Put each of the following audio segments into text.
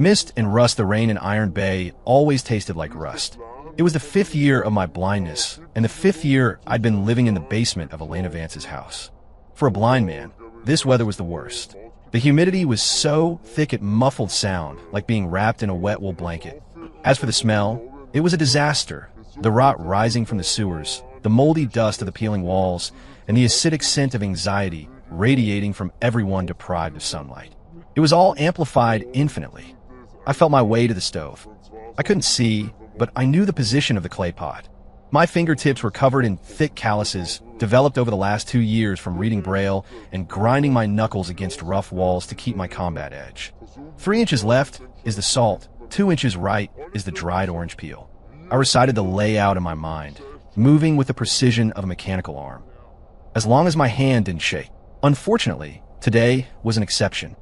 Mist and rust. The rain in Iron Bay always tasted like rust. It was the 5th year of my blindness, and the 5th year I'd been living in the basement of Elena Vance's house. For a blind man, this weather was the worst. The humidity was so thick it muffled sound, like being wrapped in a wet wool blanket. As for the smell, it was a disaster. The rot rising from the sewers, the moldy dust of the peeling walls, and the acidic scent of anxiety radiating from everyone deprived of sunlight. It was all amplified infinitely. I felt my way to the stove. I couldn't see, but I knew the position of the clay pot. My fingertips were covered in thick calluses, developed over the last 2 years from reading Braille and grinding my knuckles against rough walls to keep my combat edge. 3 inches left is the salt, 2 inches right is the dried orange peel. I recited the layout in my mind, moving with the precision of a mechanical arm. As long as my hand didn't shake. Unfortunately, today was an exception.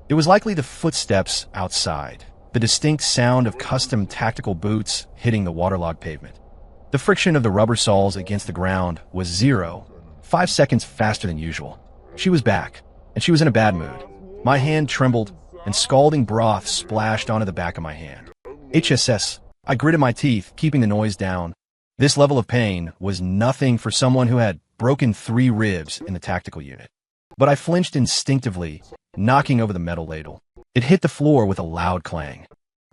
It was likely the footsteps outside, the distinct sound of custom tactical boots hitting the waterlogged pavement. The friction of the rubber soles against the ground was 0, 5 seconds faster than usual. She was back, and she was in a bad mood. My hand trembled, and scalding broth splashed onto the back of my hand. HSS. I gritted my teeth, keeping the noise down. This level of pain was nothing for someone who had broken 3 ribs in the tactical unit. But I flinched instinctively, knocking over the metal ladle. It hit the floor with a loud clang.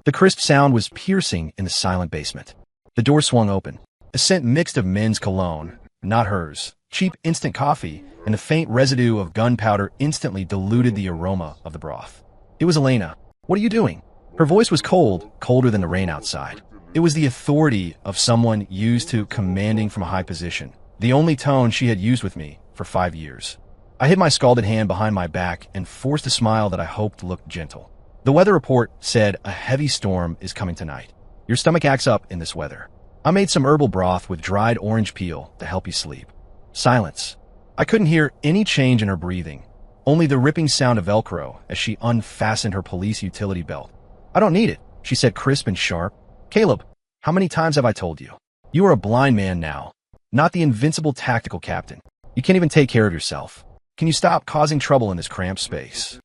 The crisp sound was piercing in the silent basement. The door swung open. A scent mixed of men's cologne, not hers, cheap instant coffee, and the faint residue of gunpowder instantly diluted the aroma of the broth. It was Elena. "What are you doing?" Her voice was cold, colder than the rain outside. It was the authority of someone used to commanding from a high position, the only tone she had used with me for 5 years. I hid my scalded hand behind my back and forced a smile that I hoped looked gentle. The weather report said a heavy storm is coming tonight. Your stomach acts up in this weather. I made some herbal broth with dried orange peel to help you sleep. Silence. I couldn't hear any change in her breathing, only the ripping sound of Velcro as she unfastened her police utility belt. "I don't need it," she said, crisp and sharp. "Caleb, how many times have I told you? You are a blind man now, not the invincible tactical captain. You can't even take care of yourself. Can you stop causing trouble in this cramped space?"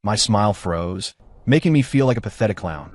My smile froze, making me feel like a pathetic clown.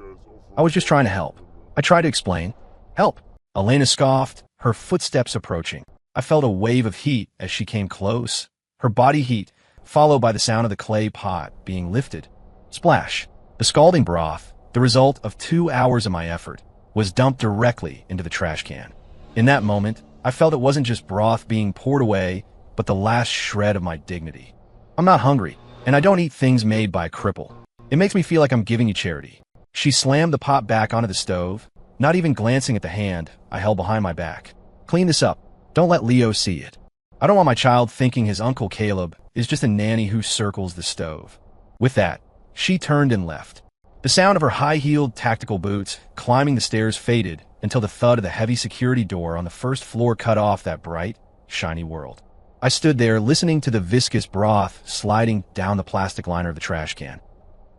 "I was just trying to help." I tried to explain. "Help?" Elena scoffed, her footsteps approaching. I felt a wave of heat as she came close, her body heat, followed by the sound of the clay pot being lifted. Splash. The scalding broth, the result of 2 hours of my effort, was dumped directly into the trash can. In that moment, I felt it wasn't just broth being poured away, but the last shred of my dignity. I'm not hungry, and I don't eat things made by a cripple. It makes me feel like I'm giving you charity. She slammed the pot back onto the stove, not even glancing at the hand I held behind my back. "Clean this up. Don't let Leo see it. I don't want my child thinking his Uncle Caleb is just a nanny who circles the stove." With that, she turned and left. The sound of her high-heeled tactical boots climbing the stairs faded until the thud of the heavy security door on the first floor cut off that bright, shiny world. I stood there listening to the viscous broth sliding down the plastic liner of the trash can.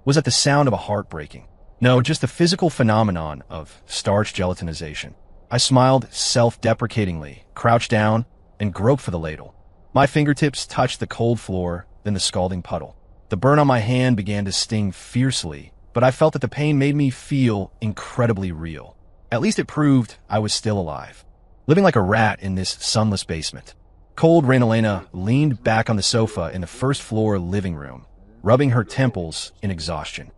Was that the sound of a heart breaking? No, just the physical phenomenon of starch gelatinization. I smiled self-deprecatingly, crouched down, and groped for the ladle. My fingertips touched the cold floor, then the scalding puddle. The burn on my hand began to sting fiercely, but I felt that the pain made me feel incredibly real. At least it proved I was still alive, living like a rat in this sunless basement. Cold Rain Elena leaned back on the sofa in the first-floor living room, rubbing her temples in exhaustion.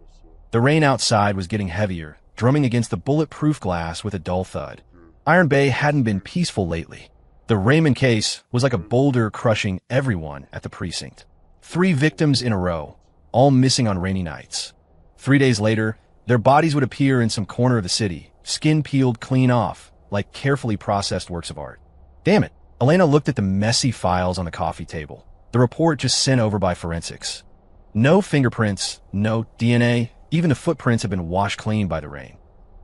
The rain outside was getting heavier, drumming against the bulletproof glass with a dull thud. Iron Bay hadn't been peaceful lately. The Raymond case was like a boulder crushing everyone at the precinct. 3 victims in a row, all missing on rainy nights. 3 days later, their bodies would appear in some corner of the city, skin peeled clean off, like carefully processed works of art. Damn it. Elena looked at the messy files on the coffee table, the report just sent over by forensics. No fingerprints, no DNA, even the footprints had been washed clean by the rain.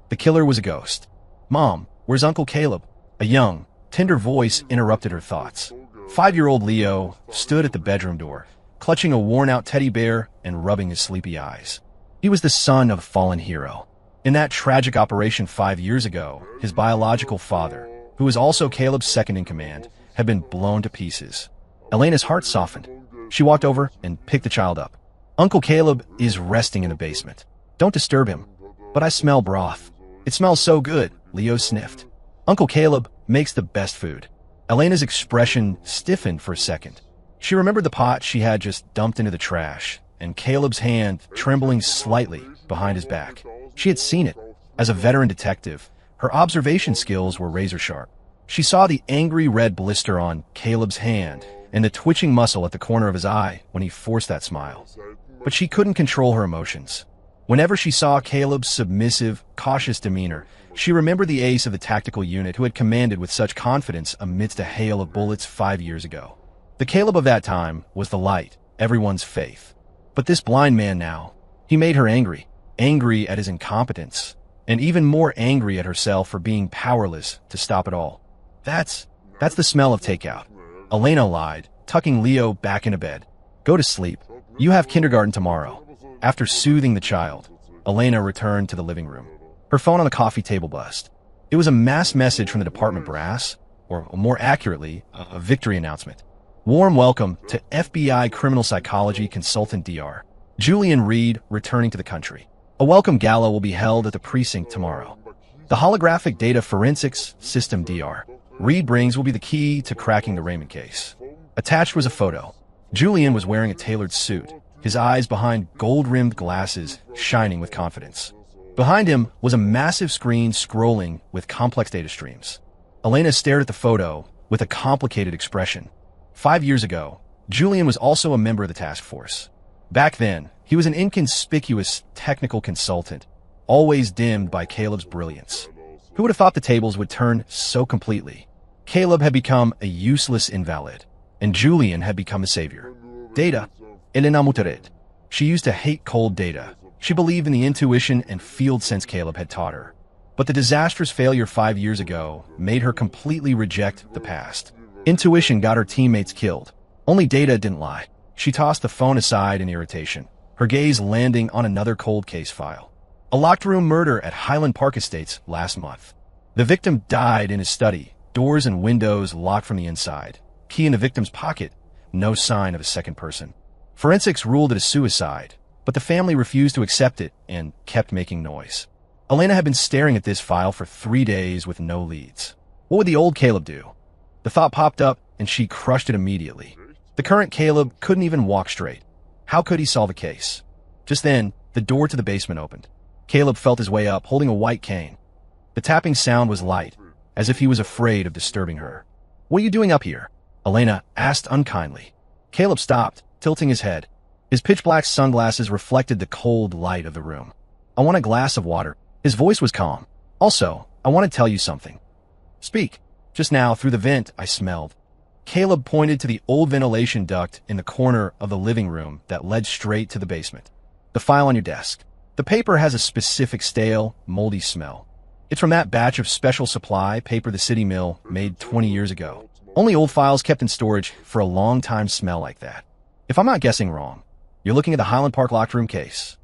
The killer was a ghost. "Mom, where's Uncle Caleb?" A young, tender voice interrupted her thoughts. 5-year-old Leo stood at the bedroom door, clutching a worn-out teddy bear and rubbing his sleepy eyes. He was the son of a fallen hero. In that tragic operation 5 years ago, his biological father, who was also Caleb's second-in-command, had been blown to pieces. Elena's heart softened. She walked over and picked the child up. "Uncle Caleb is resting in the basement. Don't disturb him. But I smell broth. It smells so good, Leo sniffed. Uncle Caleb makes the best food. Elena's expression stiffened for a second. She remembered the pot she had just dumped into the trash, and Caleb's hand trembling slightly behind his back. She had seen it. As a veteran detective, her observation skills were razor-sharp. She saw the angry red blister on Caleb's hand and the twitching muscle at the corner of his eye when he forced that smile. But she couldn't control her emotions. Whenever she saw Caleb's submissive, cautious demeanor, she remembered the ace of the tactical unit who had commanded with such confidence amidst a hail of bullets 5 years ago. The Caleb of that time was the light, everyone's faith. But this blind man now, he made her angry. Angry at his incompetence, and even more angry at herself for being powerless to stop it all. That's the smell of takeout. Elena lied, tucking Leo back into bed. Go to sleep. You have kindergarten tomorrow. After soothing the child, Elena returned to the living room. Her phone on the coffee table buzzed. It was a mass message from the department brass, or more accurately, a victory announcement. Warm welcome to FBI criminal psychology consultant Dr. Julian Reed returning to the country. A welcome gala will be held at the precinct tomorrow. The holographic data forensics system Dr. Reed brings will be the key to cracking the Raymond case. Attached was a photo. Julian was wearing a tailored suit, his eyes behind gold-rimmed glasses shining with confidence. Behind him was a massive screen scrolling with complex data streams. Elena stared at the photo with a complicated expression. 5 years ago, Julian was also a member of the task force. Back then, he was an inconspicuous technical consultant, always dimmed by Caleb's brilliance. Who would have thought the tables would turn so completely? Caleb had become a useless invalid, and Julian had become a savior. Data, Elena Muteret. She used to hate cold data. She believed in the intuition and field sense Caleb had taught her. But the disastrous failure 5 years ago made her completely reject the past. Intuition got her teammates killed. Only data didn't lie. She tossed the phone aside in irritation, her gaze landing on another cold case file. A locked room murder at Highland Park Estates last month. The victim died in his study, doors and windows locked from the inside. Key in the victim's pocket, no sign of a second person. Forensics ruled it a suicide, but the family refused to accept it and kept making noise. Elena had been staring at this file for 3 days with no leads. What would the old Caleb do? The thought popped up and she crushed it immediately. The current Caleb couldn't even walk straight. How could he solve the case? Just then, the door to the basement opened. Caleb felt his way up, holding a white cane. The tapping sound was light, as if he was afraid of disturbing her. What are you doing up here? Elena asked unkindly. Caleb stopped, tilting his head. His pitch-black sunglasses reflected the cold light of the room. I want a glass of water. His voice was calm. Also, I want to tell you something. Speak. Just now, through the vent, I smelled. Caleb pointed to the old ventilation duct in the corner of the living room that led straight to the basement. The file on your desk. The paper has a specific stale, moldy smell. It's from that batch of special supply paper the city mill made 20 years ago. Only old files kept in storage for a long time smell like that. If I'm not guessing wrong, you're looking at the Highland Park locked room case.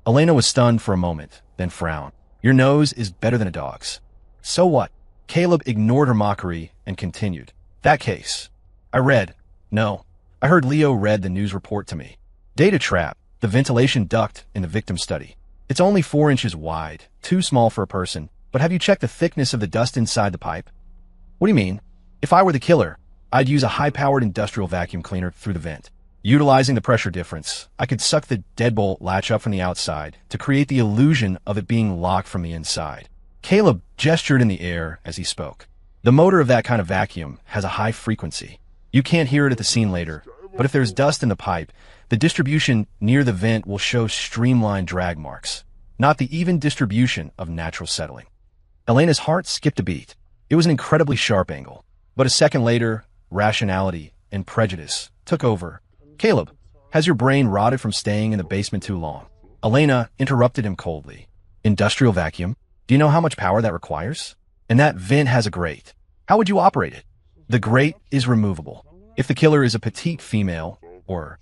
Elena was stunned for a moment, then frowned. Your nose is better than a dog's. So what? Caleb ignored her mockery and continued. That case. I heard Leo read the news report to me. Data trap, the ventilation duct in the victim's study. It's only 4 inches wide, too small for a person, but have you checked the thickness of the dust inside the pipe? What do you mean? If I were the killer, I'd use a high-powered industrial vacuum cleaner through the vent. Utilizing the pressure difference, I could suck the deadbolt latch up from the outside to create the illusion of it being locked from the inside. Caleb gestured in the air as he spoke. The motor of that kind of vacuum has a high frequency. You can't hear it at the scene later, but if there's dust in the pipe, the distribution near the vent will show streamlined drag marks, not the even distribution of natural settling. Elena's heart skipped a beat. It was an incredibly sharp angle, but a second later, rationality and prejudice took over. Caleb, has your brain rotted from staying in the basement too long? Elena interrupted him coldly. Industrial vacuum? Do you know how much power that requires? And that vent has a grate. How would you operate it? The grate is removable. If the killer is a petite female, or...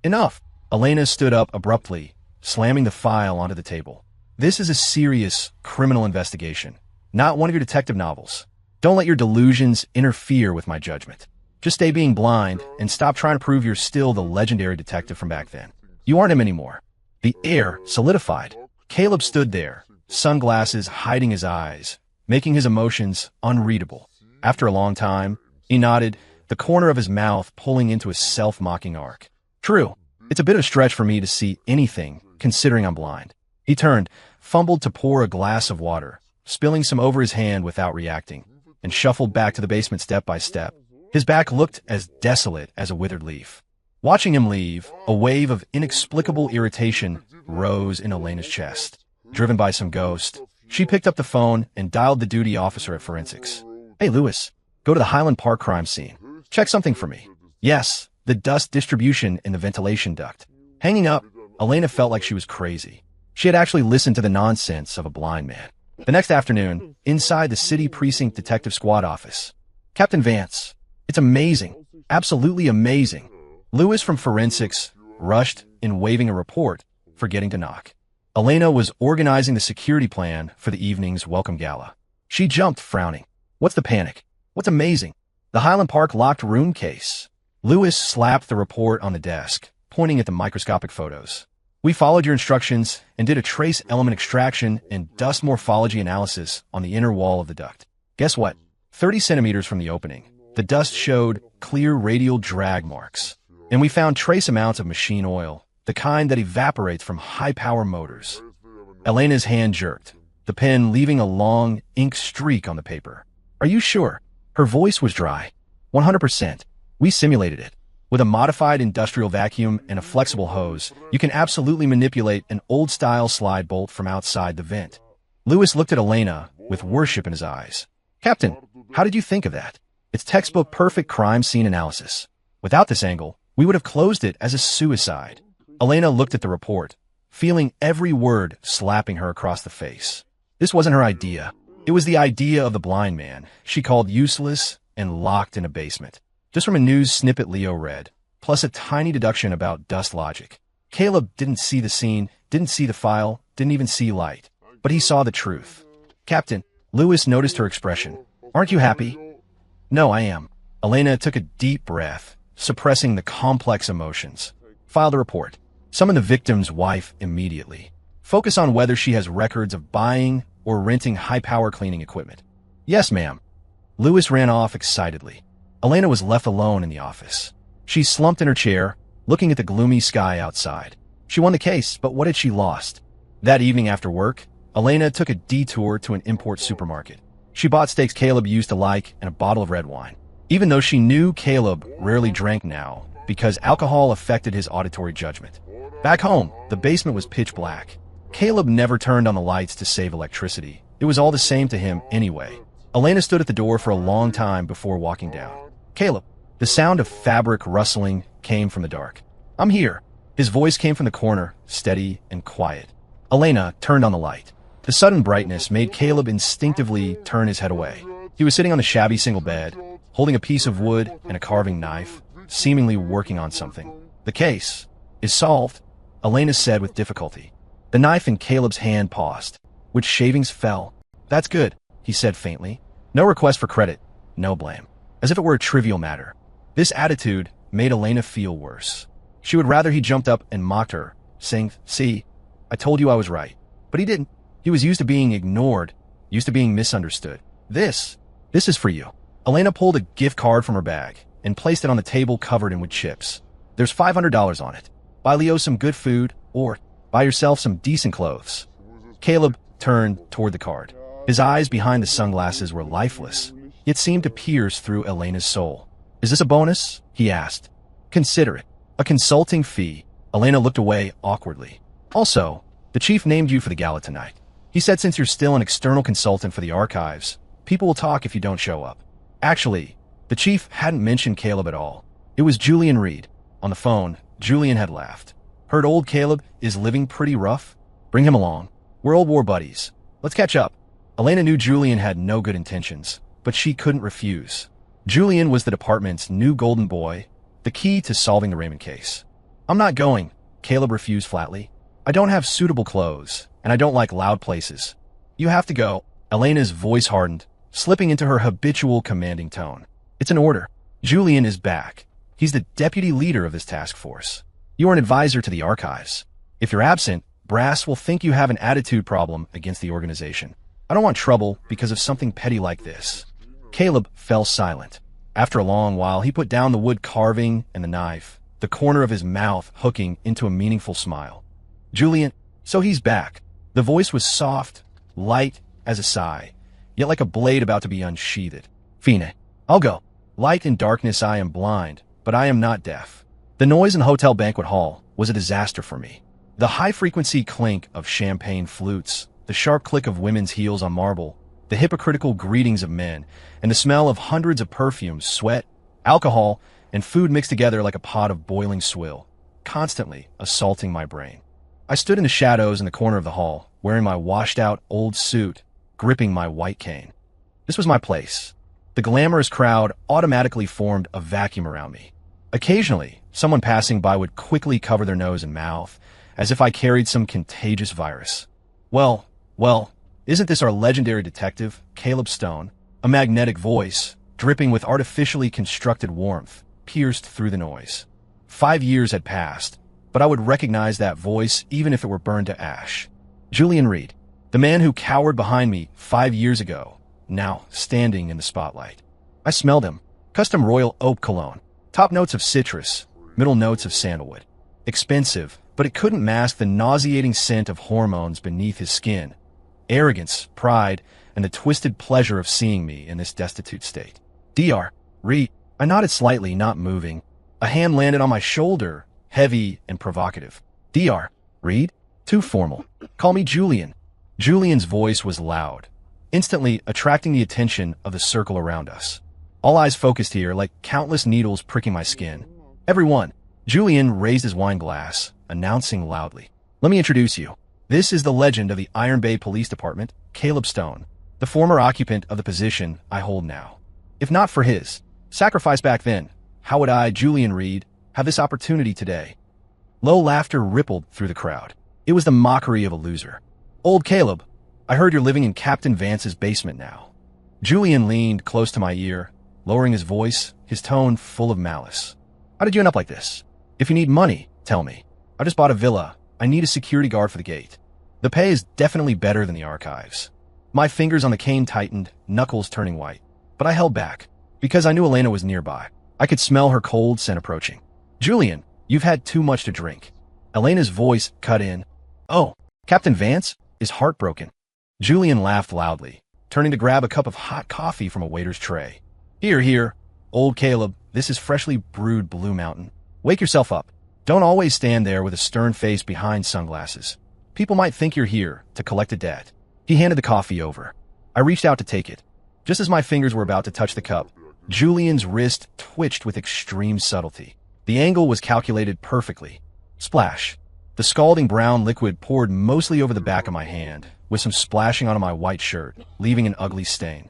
Enough! Elena stood up abruptly, slamming the file onto the table. This is a serious criminal investigation, not one of your detective novels. Don't let your delusions interfere with my judgment. Just stay being blind and stop trying to prove you're still the legendary detective from back then. You aren't him anymore. The air solidified. Caleb stood there, sunglasses hiding his eyes, making his emotions unreadable. After a long time, he nodded, the corner of his mouth pulling into a self-mocking arc. True, it's a bit of a stretch for me to see anything, considering I'm blind. He turned, fumbled to pour a glass of water, spilling some over his hand without reacting, and shuffled back to the basement step by step. His back looked as desolate as a withered leaf. Watching him leave, a wave of inexplicable irritation rose in Elena's chest. Driven by some ghost, she picked up the phone and dialed the duty officer at forensics. "Hey, Lewis, go to the Highland Park crime scene. Check something for me." "Yes, the dust distribution in the ventilation duct." Hanging up, Elena felt like she was crazy. She had actually listened to the nonsense of a blind man. The next afternoon, inside the City Precinct Detective Squad office. "Captain Vance, it's amazing, absolutely amazing." Lewis from forensics rushed in waving a report, forgetting to knock. Elena was organizing the security plan for the evening's welcome gala. She jumped, frowning. "What's the panic? What's amazing?" "The Highland Park locked room case." Lewis slapped the report on the desk, pointing at the microscopic photos. "We followed your instructions and did a trace element extraction and dust morphology analysis on the inner wall of the duct. Guess what? 30 centimeters from the opening, the dust showed clear radial drag marks. And we found trace amounts of machine oil, the kind that evaporates from high-power motors." Elena's hand jerked, the pen leaving a long ink streak on the paper. "Are you sure?" Her voice was dry. 100%. We simulated it. With a modified industrial vacuum and a flexible hose, you can absolutely manipulate an old-style slide bolt from outside the vent. Lewis looked at Elena with worship in his eyes. "Captain, how did you think of that? It's textbook perfect crime scene analysis. Without this angle, we would have closed it as a suicide." Elena looked at the report, feeling every word slapping her across the face. This wasn't her idea. It was the idea of the blind man she called useless and locked in a basement. Just from a news snippet Leo read, plus a tiny deduction about dust logic. Caleb didn't see the scene, didn't see the file, didn't even see light. But he saw the truth. "Captain," Lewis noticed her expression. "Aren't you happy?" "No, I am." Elena took a deep breath, suppressing the complex emotions. "File the report. Summon the victim's wife immediately. Focus on whether she has records of buying or renting high-power cleaning equipment." "Yes, ma'am." Lewis ran off excitedly. Elena was left alone in the office. She slumped in her chair, looking at the gloomy sky outside. She won the case, but what had she lost? That evening after work, Elena took a detour to an import supermarket. She bought steaks Caleb used to like and a bottle of red wine. Even though she knew Caleb rarely drank now because alcohol affected his auditory judgment. Back home, the basement was pitch black. Caleb never turned on the lights to save electricity. It was all the same to him anyway. Elena stood at the door for a long time before walking down. "Caleb." The sound of fabric rustling came from the dark. "I'm here." His voice came from the corner, steady and quiet. Elena turned on the light. The sudden brightness made Caleb instinctively turn his head away. He was sitting on the shabby single bed, holding a piece of wood and a carving knife, seemingly working on something. "The case is solved," Elena said with difficulty. The knife in Caleb's hand paused, which shavings fell. "That's good," he said faintly. No request for credit, no blame. As if it were a trivial matter. This attitude made Elena feel worse. She would rather he jumped up and mocked her, saying, "See, I told you I was right." But he didn't. He was used to being ignored, used to being misunderstood. This is for you." Elena pulled a gift card from her bag and placed it on the table covered in wood chips. "There's $500 on it. Buy Leo some good food, or buy yourself some decent clothes." Caleb turned toward the card. His eyes behind the sunglasses were lifeless, yet seemed to pierce through Elena's soul. "Is this a bonus?" he asked. "Consider it. A consulting fee." Elena looked away awkwardly. "Also, the chief named you for the gala tonight. He said since you're still an external consultant for the archives, people will talk if you don't show up." Actually, the chief hadn't mentioned Caleb at all. It was Julian Reed. On the phone, Julian had laughed. "Heard old Caleb is living pretty rough? Bring him along. We're old war buddies. Let's catch up." Elena knew Julian had no good intentions, but she couldn't refuse. Julian was the department's new golden boy, the key to solving the Raymond case. "I'm not going," Caleb refused flatly. "I don't have suitable clothes, and I don't like loud places." "You have to go." Elena's voice hardened, slipping into her habitual commanding tone. "It's an order. Julian is back. He's the deputy leader of this task force. You are an advisor to the archives. If you're absent, Brass will think you have an attitude problem against the organization. I don't want trouble because of something petty like this. Caleb fell silent. After a long while, he put down the wood carving and the knife, the corner of his mouth hooking into a meaningful smile. Julian, so he's back. The voice was soft, light as a sigh, yet like a blade about to be unsheathed. Fine, I'll go. Light in darkness I am blind, but I am not deaf. The noise in the hotel banquet hall was a disaster for me. The high-frequency clink of champagne flutes, the sharp click of women's heels on marble, the hypocritical greetings of men, and the smell of hundreds of perfumes, sweat, alcohol, and food mixed together like a pot of boiling swill, constantly assaulting my brain. I stood in the shadows in the corner of the hall, wearing my washed-out old suit, gripping my white cane. This was my place. The glamorous crowd automatically formed a vacuum around me. Occasionally, someone passing by would quickly cover their nose and mouth, as if I carried some contagious virus. Well, isn't this our legendary detective, Caleb Stone? A magnetic voice, dripping with artificially constructed warmth, pierced through the noise. 5 years had passed, but I would recognize that voice even if it were burned to ash. Julian Reed, the man who cowered behind me 5 years ago, now standing in the spotlight. I smelled him. Custom Royal Oak Cologne. Top notes of citrus, middle notes of sandalwood. Expensive, but it couldn't mask the nauseating scent of hormones beneath his skin. Arrogance, pride, and the twisted pleasure of seeing me in this destitute state. Dr. Reed. I nodded slightly, not moving. A hand landed on my shoulder, heavy and provocative. Dr. Reed? Too formal. Call me Julian. Julian's voice was loud, instantly attracting the attention of the circle around us. All eyes focused here, like countless needles pricking my skin. Everyone. Julian raised his wine glass, announcing loudly. Let me introduce you. This is the legend of the Iron Bay Police Department, Caleb Stone, the former occupant of the position I hold now. If not for his sacrifice back then, how would I, Julian Reed, have this opportunity today? Low laughter rippled through the crowd. It was the mockery of a loser. Old Caleb, I heard you're living in Captain Vance's basement now. Julian leaned close to my ear, lowering his voice, his tone full of malice. How did you end up like this? If you need money, tell me. I just bought a villa. I need a security guard for the gate. The pay is definitely better than the archives. My fingers on the cane tightened, knuckles turning white. But I held back, because I knew Elena was nearby. I could smell her cold scent approaching. Julian, you've had too much to drink. Elena's voice cut in. Oh, Captain Vance is heartbroken. Julian laughed loudly, turning to grab a cup of hot coffee from a waiter's tray. Here, old Caleb, this is freshly brewed Blue Mountain. Wake yourself up. Don't always stand there with a stern face behind sunglasses. People might think you're here to collect a debt. He handed the coffee over. I reached out to take it. Just as my fingers were about to touch the cup, Julian's wrist twitched with extreme subtlety. The angle was calculated perfectly. Splash. The scalding brown liquid poured mostly over the back of my hand, with some splashing onto my white shirt, leaving an ugly stain.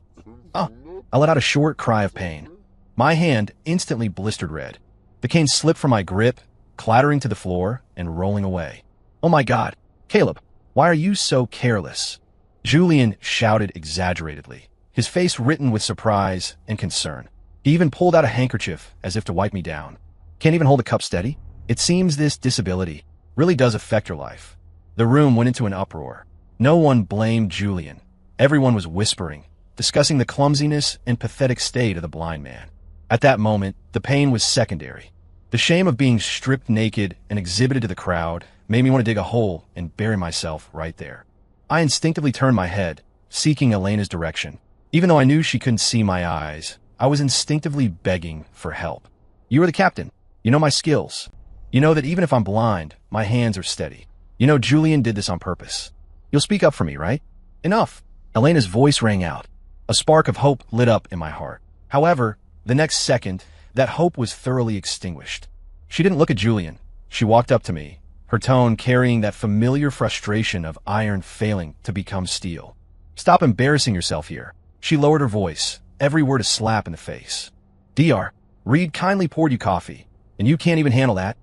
Oh, I let out a short cry of pain. My hand instantly blistered red. The cane slipped from my grip, clattering to the floor and rolling away. Oh my God, Caleb, why are you so careless? Julian shouted exaggeratedly, his face written with surprise and concern. He even pulled out a handkerchief as if to wipe me down. Can't even hold a cup steady? It seems this disability really does affect your life. The room went into an uproar. No one blamed Julian. Everyone was whispering, discussing the clumsiness and pathetic state of the blind man. At that moment, the pain was secondary. The shame of being stripped naked and exhibited to the crowd made me want to dig a hole and bury myself right there. I instinctively turned my head, seeking Elena's direction. Even though I knew she couldn't see my eyes, I was instinctively begging for help. You are the captain. You know my skills. You know that even if I'm blind, my hands are steady. You know Julian did this on purpose. You'll speak up for me, right? Enough. Elena's voice rang out. A spark of hope lit up in my heart. However, the next second, that hope was thoroughly extinguished. She didn't look at Julian. She walked up to me, her tone carrying that familiar frustration of iron failing to become steel. Stop embarrassing yourself here. She lowered her voice, every word a slap in the face. Dr. Reed kindly poured you coffee, and you can't even handle that?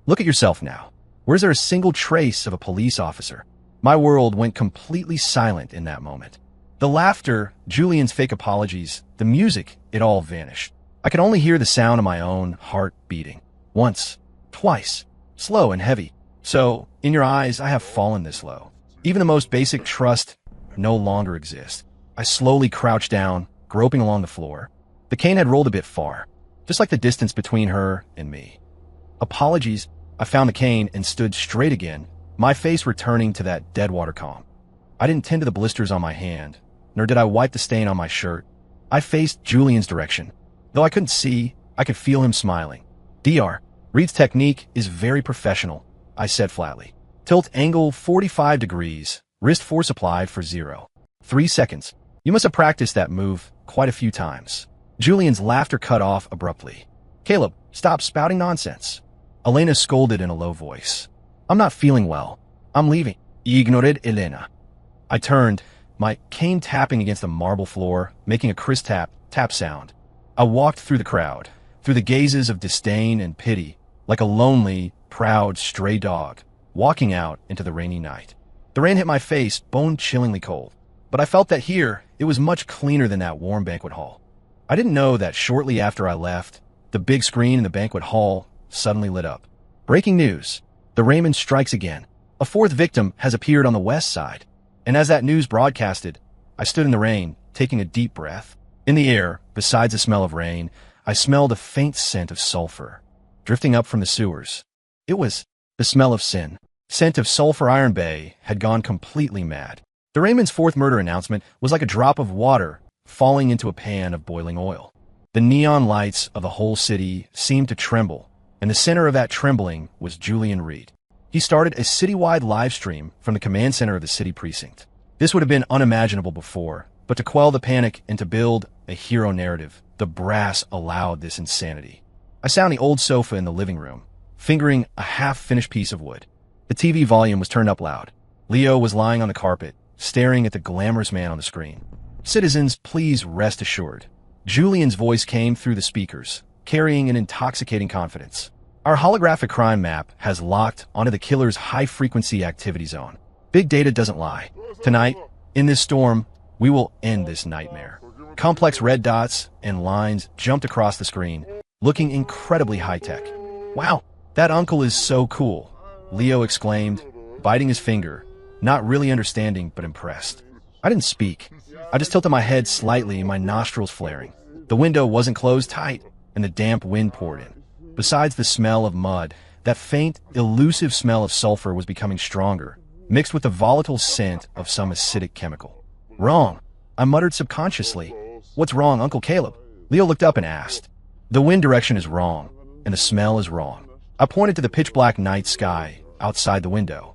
Look at yourself now. Where's there a single trace of a police officer? My world went completely silent in that moment. The laughter, Julian's fake apologies, the music, it all vanished. I could only hear the sound of my own heart beating. Once, twice, slow and heavy. So, in your eyes, I have fallen this low. Even the most basic trust no longer exists. I slowly crouched down, groping along the floor. The cane had rolled a bit far, just like the distance between her and me. Apologies, I found the cane and stood straight again, my face returning to that deadwater calm. I didn't tend to the blisters on my hand, nor did I wipe the stain on my shirt. I faced Julian's direction. Though I couldn't see, I could feel him smiling. Dr. Reed's technique is very professional, I said flatly. Tilt angle 45 degrees, wrist force applied for 0. 3 seconds. You must have practiced that move quite a few times. Julian's laughter cut off abruptly. Caleb, stop spouting nonsense. Elena scolded in a low voice. I'm not feeling well. I'm leaving. Ignored Elena. I turned, my cane tapping against the marble floor, making a crisp tap sound. I walked through the crowd, through the gazes of disdain and pity, like a lonely, proud, stray dog, walking out into the rainy night. The rain hit my face, bone-chillingly cold. But I felt that here, it was much cleaner than that warm banquet hall. I didn't know that shortly after I left, the big screen in the banquet hall suddenly lit up. Breaking news. The Raymond strikes again. A fourth victim has appeared on the west side. And as that news broadcasted, I stood in the rain, taking a deep breath. In the air, besides the smell of rain, I smelled a faint scent of sulfur, drifting up from the sewers. It was the smell of sin. Scent of sulfur. Iron Bay had gone completely mad. The Raymond's fourth murder announcement was like a drop of water falling into a pan of boiling oil. The neon lights of the whole city seemed to tremble, and the center of that trembling was Julian Reed. He started a citywide live stream from the command center of the city precinct. This would have been unimaginable before, but to quell the panic and to build a hero narrative, the brass allowed this insanity. I sat on the old sofa in the living room, fingering a half-finished piece of wood. The TV volume was turned up loud. Leo was lying on the carpet, staring at the glamorous man on the screen. Citizens, please rest assured. Julian's voice came through the speakers, carrying an intoxicating confidence. Our holographic crime map has locked onto the killer's high-frequency activity zone. Big data doesn't lie. Tonight, in this storm, we will end this nightmare. Complex red dots and lines jumped across the screen, looking incredibly high-tech. Wow, that uncle is so cool, Leo exclaimed, biting his finger, not really understanding but impressed. I didn't speak. I just tilted my head slightly, my nostrils flaring. The window wasn't closed tight, and the damp wind poured in. Besides the smell of mud, that faint, elusive smell of sulfur was becoming stronger, mixed with the volatile scent of some acidic chemical. Wrong, I muttered subconsciously. What's wrong, Uncle Caleb? Leo looked up and asked. The wind direction is wrong, and the smell is wrong. I pointed to the pitch-black night sky outside the window.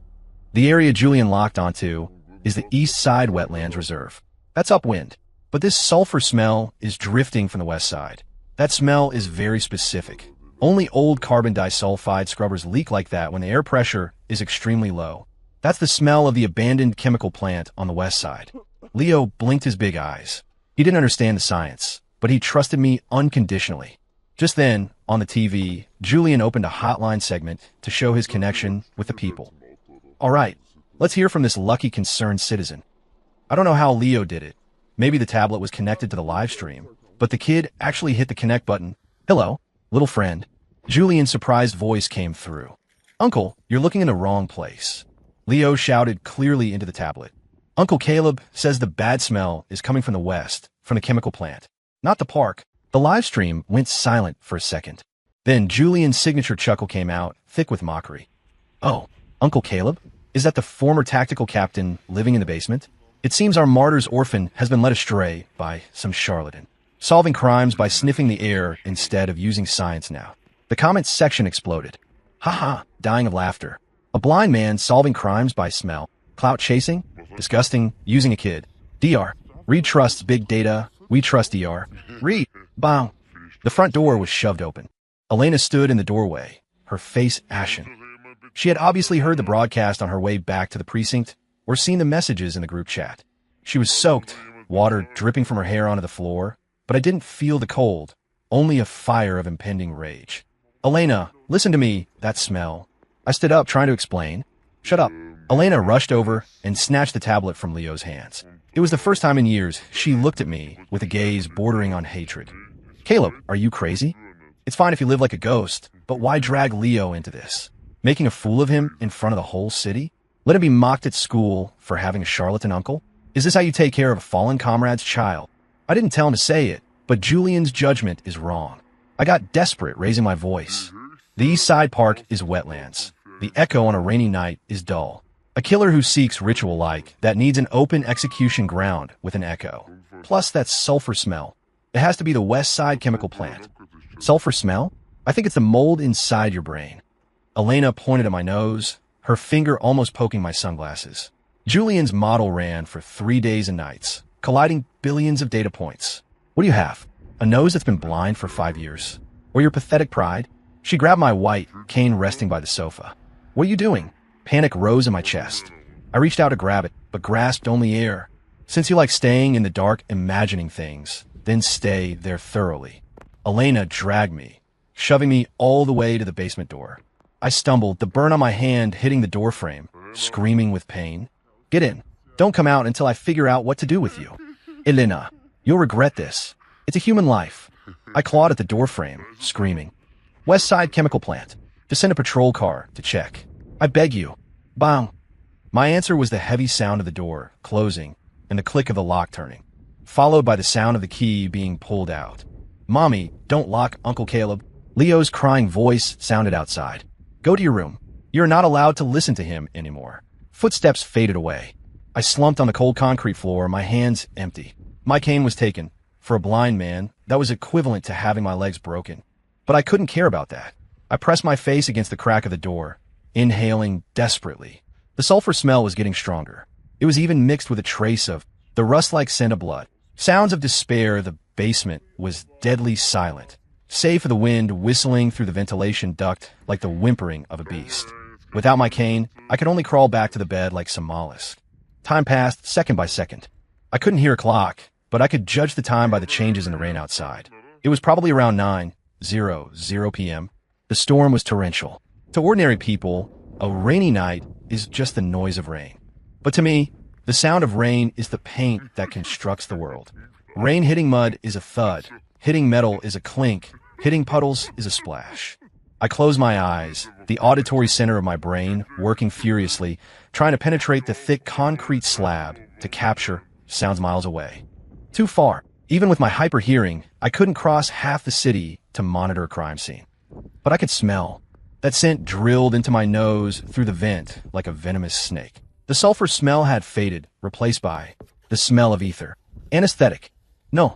The area Julian locked onto is the East Side Wetlands Reserve. That's upwind, but this sulfur smell is drifting from the west side. That smell is very specific. Only old carbon disulfide scrubbers leak like that when the air pressure is extremely low. That's the smell of the abandoned chemical plant on the west side. Leo blinked his big eyes. He didn't understand the science, but he trusted me unconditionally. Just then, on the TV, Julian opened a hotline segment to show his connection with the people. All right, let's hear from this lucky concerned citizen. I don't know how Leo did it. Maybe the tablet was connected to the live stream, but the kid actually hit the connect button. Hello, little friend. Julian's surprised voice came through. Uncle, you're looking in the wrong place. Leo shouted clearly into the tablet. Uncle Caleb says the bad smell is coming from the west, from the chemical plant, not the park. The live stream went silent for a second. Then Julian's signature chuckle came out, thick with mockery. Oh, Uncle Caleb? Is that the former tactical captain living in the basement? It seems our martyr's orphan has been led astray by some charlatan, solving crimes by sniffing the air instead of using science now. The comments section exploded. Haha, dying of laughter. A blind man solving crimes by smell. Clout chasing? Disgusting, using a kid. Dr. Reed trusts big data. We trust Dr. Reed. Bow. The front door was shoved open. Elena stood in the doorway, her face ashen. She had obviously heard the broadcast on her way back to the precinct or seen the messages in the group chat. She was soaked, water dripping from her hair onto the floor, but I didn't feel the cold, only a fire of impending rage. Elena, listen to me, that smell. I stood up trying to explain. Shut up. Elena rushed over and snatched the tablet from Leo's hands. It was the first time in years she looked at me with a gaze bordering on hatred. Caleb, are you crazy? It's fine if you live like a ghost, but why drag Leo into this? Making a fool of him in front of the whole city? Let him be mocked at school for having a charlatan uncle? Is this how you take care of a fallen comrade's child? I didn't tell him to say it, but Julian's judgment is wrong. I got desperate, raising my voice. The East Side Park is wetlands. The echo on a rainy night is dull. A killer who seeks ritual-like, that needs an open execution ground with an echo. Plus that sulfur smell. It has to be the West Side chemical plant. Sulfur smell? I think it's the mold inside your brain. Elena pointed at my nose, her finger almost poking my sunglasses. Julian's model ran for 3 days and nights, colliding billions of data points. What do you have? A nose that's been blind for 5 years? Or your pathetic pride? She grabbed my white cane resting by the sofa. What are you doing? Panic rose in my chest. I reached out to grab it, but grasped only air. Since you like staying in the dark imagining things, then stay there thoroughly. Elena dragged me, shoving me all the way to the basement door. I stumbled, the burn on my hand hitting the door frame, screaming with pain. Get in. Don't come out until I figure out what to do with you. Elena, you'll regret this. It's a human life. I clawed at the door frame, screaming. West Side Chemical Plant. To send a patrol car to check. I beg you. Bang. My answer was the heavy sound of the door closing and the click of the lock turning, followed by the sound of the key being pulled out. Mommy, don't lock, Uncle Caleb. Leo's crying voice sounded outside. Go to your room. You're not allowed to listen to him anymore. Footsteps faded away. I slumped on the cold concrete floor, my hands empty. My cane was taken. For a blind man, that was equivalent to having my legs broken. But I couldn't care about that. I pressed my face against the crack of the door, inhaling desperately. The sulfur smell was getting stronger. It was even mixed with a trace of the rust-like scent of blood. Sounds of despair. The basement was deadly silent, save for the wind whistling through the ventilation duct like the whimpering of a beast. Without my cane, I could only crawl back to the bed like some mollusk. Time passed second by second. I couldn't hear a clock, but I could judge the time by the changes in the rain outside. It was probably around 9:00 p.m. The storm was torrential. To ordinary people, a rainy night is just the noise of rain. But to me, the sound of rain is the paint that constructs the world. Rain hitting mud is a thud. Hitting metal is a clink. Hitting puddles is a splash. I closed my eyes, the auditory center of my brain working furiously, trying to penetrate the thick concrete slab to capture sounds miles away. Too far. Even with my hyper-hearing, I couldn't cross half the city to monitor a crime scene. But I could smell. That scent drilled into my nose through the vent like a venomous snake. The sulfur smell had faded, replaced by the smell of ether. Anesthetic. No.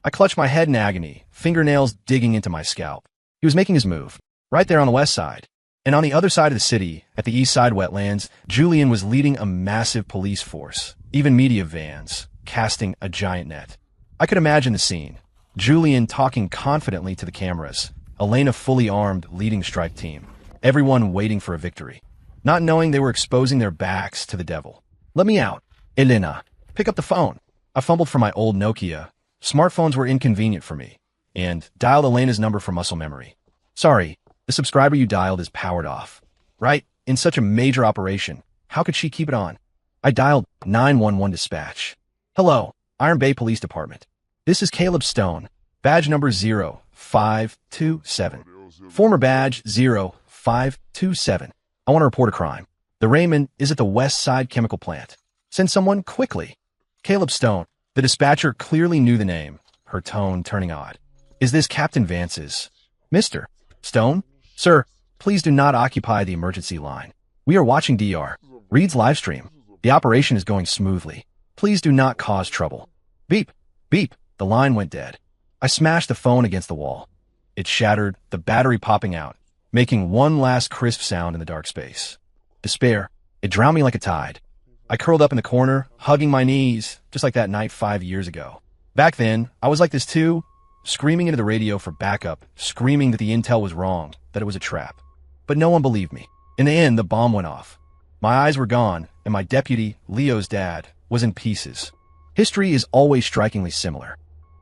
I clutched my head in agony, fingernails digging into my scalp. He was making his move, right there on the west side. And on the other side of the city, at the east side wetlands, Julian was leading a massive police force, even media vans, casting a giant net. I could imagine the scene. Julian talking confidently to the cameras, Elena fully armed leading strike team, everyone waiting for a victory, not knowing they were exposing their backs to the devil. Let me out. Elena, pick up the phone. I fumbled for my old Nokia. Smartphones were inconvenient for me, and dialed Elena's number from muscle memory. Sorry, the subscriber you dialed is powered off. Right? In such a major operation, how could she keep it on? I dialed 911 dispatch. Hello, Iron Bay Police Department. This is Caleb Stone, badge number 0527. Former badge 0527. I want to report a crime. The Raymond is at the West Side Chemical Plant. Send someone quickly. Caleb Stone. The dispatcher clearly knew the name, her tone turning odd. Is this Captain Vance's? Mr. Stone? Sir, please do not occupy the emergency line. We are watching DR. Reed's live stream. The operation is going smoothly. Please do not cause trouble. Beep. Beep. The line went dead. I smashed the phone against the wall. It shattered, the battery popping out, making one last crisp sound in the dark space. Despair. It drowned me like a tide. I curled up in the corner, hugging my knees, just like that night 5 years ago. Back then, I was like this too, screaming into the radio for backup, screaming that the intel was wrong, that it was a trap. But no one believed me. In the end, the bomb went off. My eyes were gone, and my deputy, Leo's dad, was in pieces. History is always strikingly similar.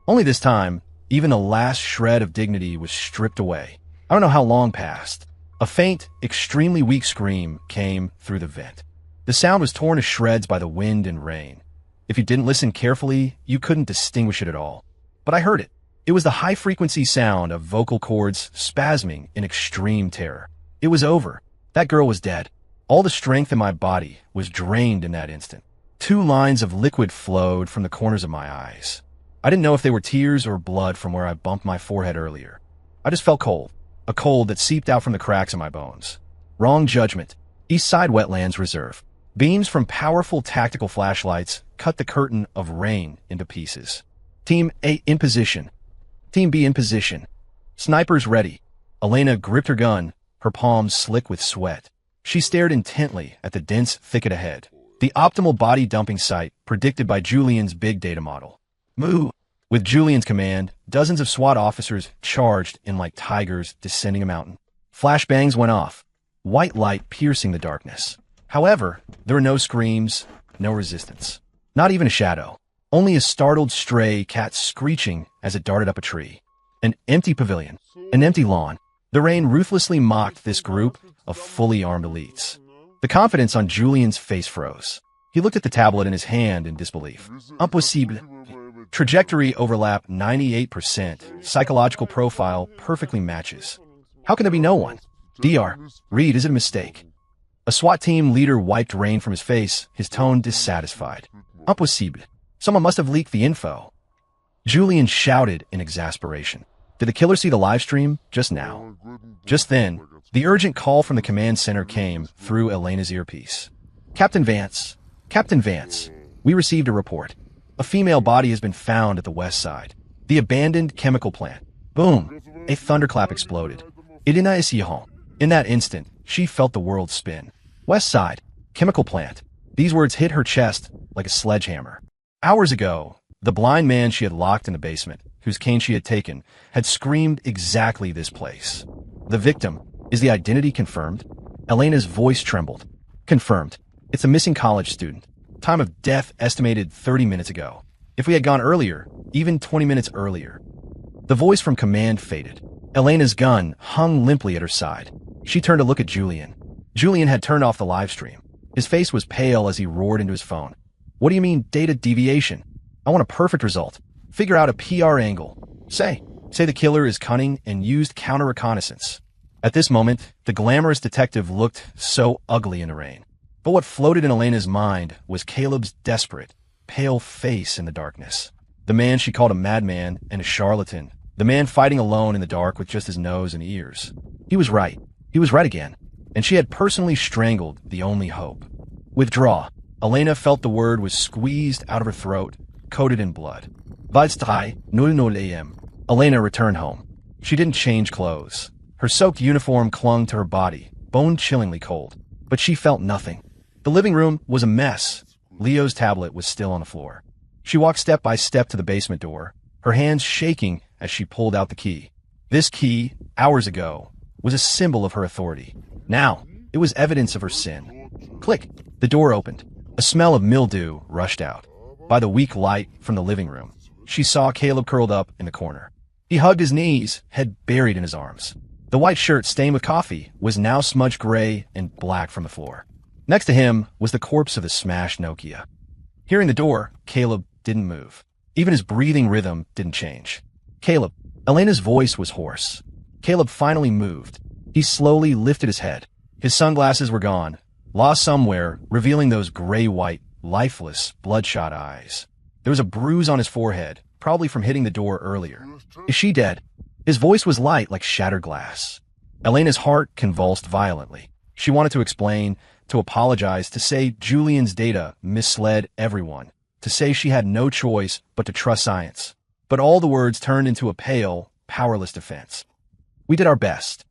Only this time, even the last shred of dignity was stripped away. I don't know how long passed. A faint, extremely weak scream came through the vent. The sound was torn to shreds by the wind and rain. If you didn't listen carefully, you couldn't distinguish it at all. But I heard it. It was the high-frequency sound of vocal cords spasming in extreme terror. It was over. That girl was dead. All the strength in my body was drained in that instant. 2 lines of liquid flowed from the corners of my eyes. I didn't know if they were tears or blood from where I bumped my forehead earlier. I just felt cold, a cold that seeped out from the cracks in my bones. Wrong judgment. East Side Wetlands Reserve. Beams from powerful tactical flashlights cut the curtain of rain into pieces. Team A in position. Team B in position. Snipers ready. Elena gripped her gun, her palms slick with sweat. She stared intently at the dense thicket ahead, the optimal body dumping site predicted by Julian's big data model. Move! With Julian's command, dozens of SWAT officers charged in like tigers descending a mountain. Flashbangs went off, white light piercing the darkness. However, there were no screams, no resistance. Not even a shadow. Only a startled stray cat screeching as it darted up a tree. An empty pavilion. An empty lawn. The rain ruthlessly mocked this group of fully armed elites. The confidence on Julian's face froze. He looked at the tablet in his hand in disbelief. Impossible. Trajectory overlap 98%. Psychological profile perfectly matches. How can there be no one? DR. Reed, is it a mistake? A SWAT team leader wiped rain from his face, his tone dissatisfied. Impossible. Someone must have leaked the info. Julian shouted in exasperation. Did the killer see the live stream just now? Just then, the urgent call from the command center came through Elena's earpiece. Captain Vance, we received a report. A female body has been found at the west side. The abandoned chemical plant. Boom! A thunderclap exploded. In that instant, she felt the world spin. West side, chemical plant. These words hit her chest like a sledgehammer. Hours ago, the blind man she had locked in the basement, whose cane she had taken, had screamed exactly this place. The victim. Is the identity confirmed? Elena's voice trembled. Confirmed. It's a missing college student. Time of death estimated 30 minutes ago. If we had gone earlier, even 20 minutes earlier. The voice from command faded. Elena's gun hung limply at her side. She turned to look at Julian. Julian had turned off the live stream. His face was pale as he roared into his phone. What do you mean, data deviation? I want a perfect result. Figure out a PR angle. Say the killer is cunning and used counter-reconnaissance. At this moment, the glamorous detective looked so ugly in the rain. But what floated in Elena's mind was Caleb's desperate, pale face in the darkness. The man she called a madman and a charlatan. The man fighting alone in the dark with just his nose and ears. He was right. He was right again. And she had personally strangled the only hope. Withdraw. Elena felt the word was squeezed out of her throat, coated in blood. Valstrai, 00 a.m. Elena returned home. She didn't change clothes. Her soaked uniform clung to her body, bone-chillingly cold. But she felt nothing. The living room was a mess. Leo's tablet was still on the floor. She walked step by step to the basement door, her hands shaking as she pulled out the key. This key, hours ago, was a symbol of her authority. Now, it was evidence of her sin. Click. The door opened. A smell of mildew rushed out. By the weak light from the living room, she saw Caleb curled up in the corner. He hugged his knees, head buried in his arms. The white shirt stained with coffee was now smudged gray and black from the floor. Next to him was the corpse of the smashed Nokia. Hearing the door, Caleb didn't move. Even his breathing rhythm didn't change. Caleb. Elena's voice was hoarse. Caleb finally moved. He slowly lifted his head. His sunglasses were gone, lost somewhere, revealing those gray-white, lifeless, bloodshot eyes. There was a bruise on his forehead, probably from hitting the door earlier. Is she dead? His voice was light like shattered glass. Elena's heart convulsed violently. She wanted to explain, to apologize, to say Julian's data misled everyone, to say she had no choice but to trust science. But all the words turned into a pale, powerless defense. We did our best.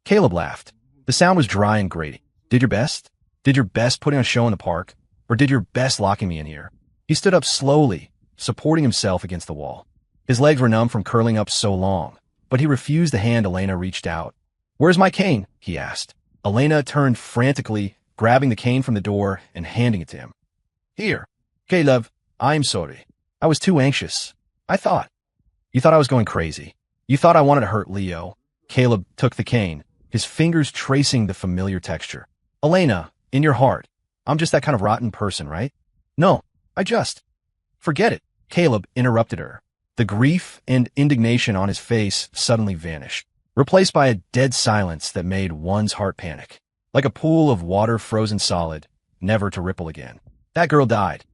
Caleb laughed. The sound was dry and grating. Did your best? Did your best putting on a show in the park? Or did your best locking me in here? He stood up slowly, supporting himself against the wall. His legs were numb from curling up so long, but he refused the hand Elena reached out. Where's my cane? He asked. Elena turned frantically, grabbing the cane from the door and handing it to him. Here. Caleb, I'm sorry. I was too anxious. You thought I was going crazy. You thought I wanted to hurt Leo. Caleb took the cane, his fingers tracing the familiar texture. Elena, in your heart, I'm just that kind of rotten person, right? No, Forget it. Caleb interrupted her. The grief and indignation on his face suddenly vanished, replaced by a dead silence that made one's heart panic. like a pool of water frozen solid, never to ripple again. That girl died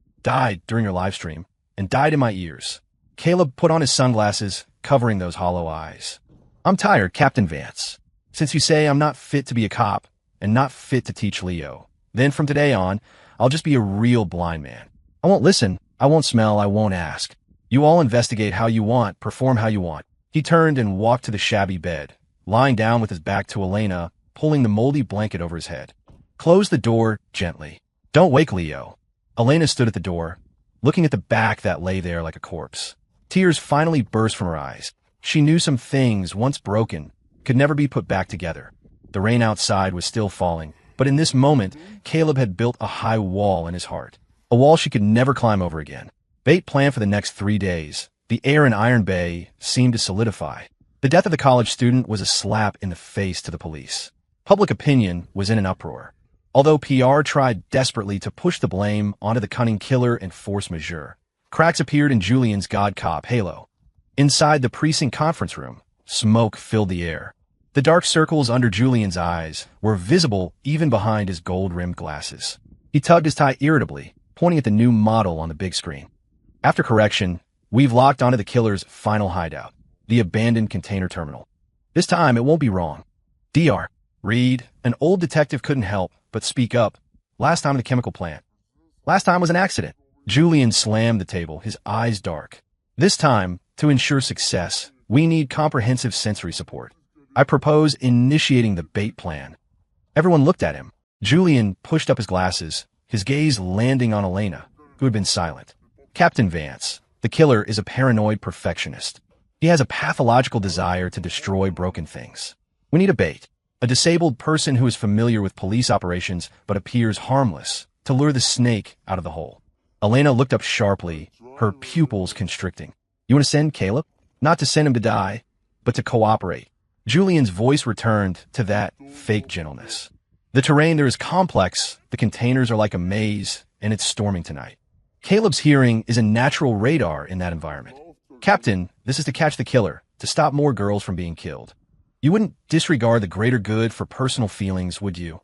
during your live stream, and died in my ears. Caleb put on his sunglasses, covering those hollow eyes. I'm tired, Captain Vance. Since you say I'm not fit to be a cop, and not fit to teach Leo, then from today on, I'll just be a real blind man. I won't listen, I won't smell, I won't ask. You all investigate how you want, perform how you want. He turned and walked to the shabby bed, lying down with his back to Elena, pulling the moldy blanket over his head. Close the door gently. Don't wake Leo. Elena stood at the door, looking at the back that lay there like a corpse. Tears finally burst from her eyes. She knew some things, once broken, could never be put back together. The rain outside was still falling, but in this moment, Caleb had built a high wall in his heart. A wall she could never climb over again. Bait planned for the next 3 days. The air in Iron Bay seemed to solidify. The death of the college student was a slap in the face to the police. Public opinion was in an uproar. Although PR tried desperately to push the blame onto the cunning killer and force majeure, cracks appeared in Julian's God Cop halo. Inside the precinct conference room, smoke filled the air. The dark circles under Julian's eyes were visible even behind his gold-rimmed glasses. He tugged his tie irritably, pointing at the new model on the big screen. After correction, we've locked onto the killer's final hideout, the abandoned container terminal. This time, it won't be wrong. Dr. Reed, an old detective, couldn't help but speak up. Last time at the chemical plant. Last time was an accident. Julian slammed the table, his eyes dark. This time, to ensure success, we need comprehensive sensory support. I propose initiating the bait plan. Everyone looked at him. Julian pushed up his glasses, his gaze landing on Elena, who had been silent. Captain Vance, the killer, is a paranoid perfectionist. He has a pathological desire to destroy broken things. We need a bait, a disabled person who is familiar with police operations but appears harmless, to lure the snake out of the hole. Elena looked up sharply, her pupils constricting. You want to send Caleb? Not to send him to die, but to cooperate. Julian's voice returned to that fake gentleness. The terrain there is complex, the containers are like a maze, and it's storming tonight. Caleb's hearing is a natural radar in that environment. Captain, this is to catch the killer, to stop more girls from being killed. You wouldn't disregard the greater good for personal feelings, would you?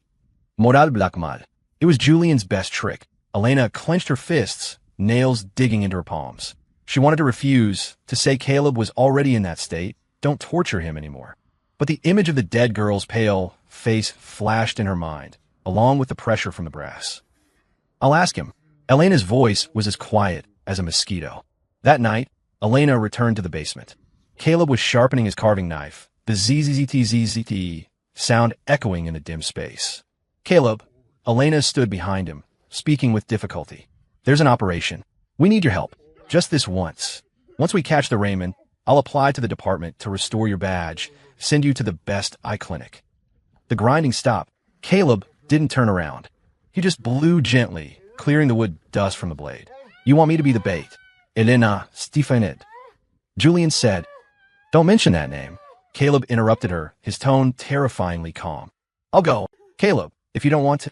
Moral Blackmal. It was Julian's best trick. Elena clenched her fists, nails digging into her palms. She wanted to refuse, to say Caleb was already in that state, don't torture him anymore. But the image of the dead girl's pale face flashed in her mind, along with the pressure from the brass. I'll ask him. Elena's voice was as quiet as a mosquito. That night, Elena returned to the basement. Caleb was sharpening his carving knife, the ZZZTZZT sound echoing in the dim space. Caleb, Elena stood behind him, speaking with difficulty. There's an operation. We need your help. Just this once. Once we catch the Raymond, I'll apply to the department to restore your badge, send you to the best eye clinic. The grinding stopped. Caleb didn't turn around. He just blew gently, clearing the wood dust from the blade. You want me to be the bait? Elena Stefanet. Julian said. Don't mention that name. Caleb interrupted her, his tone terrifyingly calm. I'll go. Caleb, if you don't want to.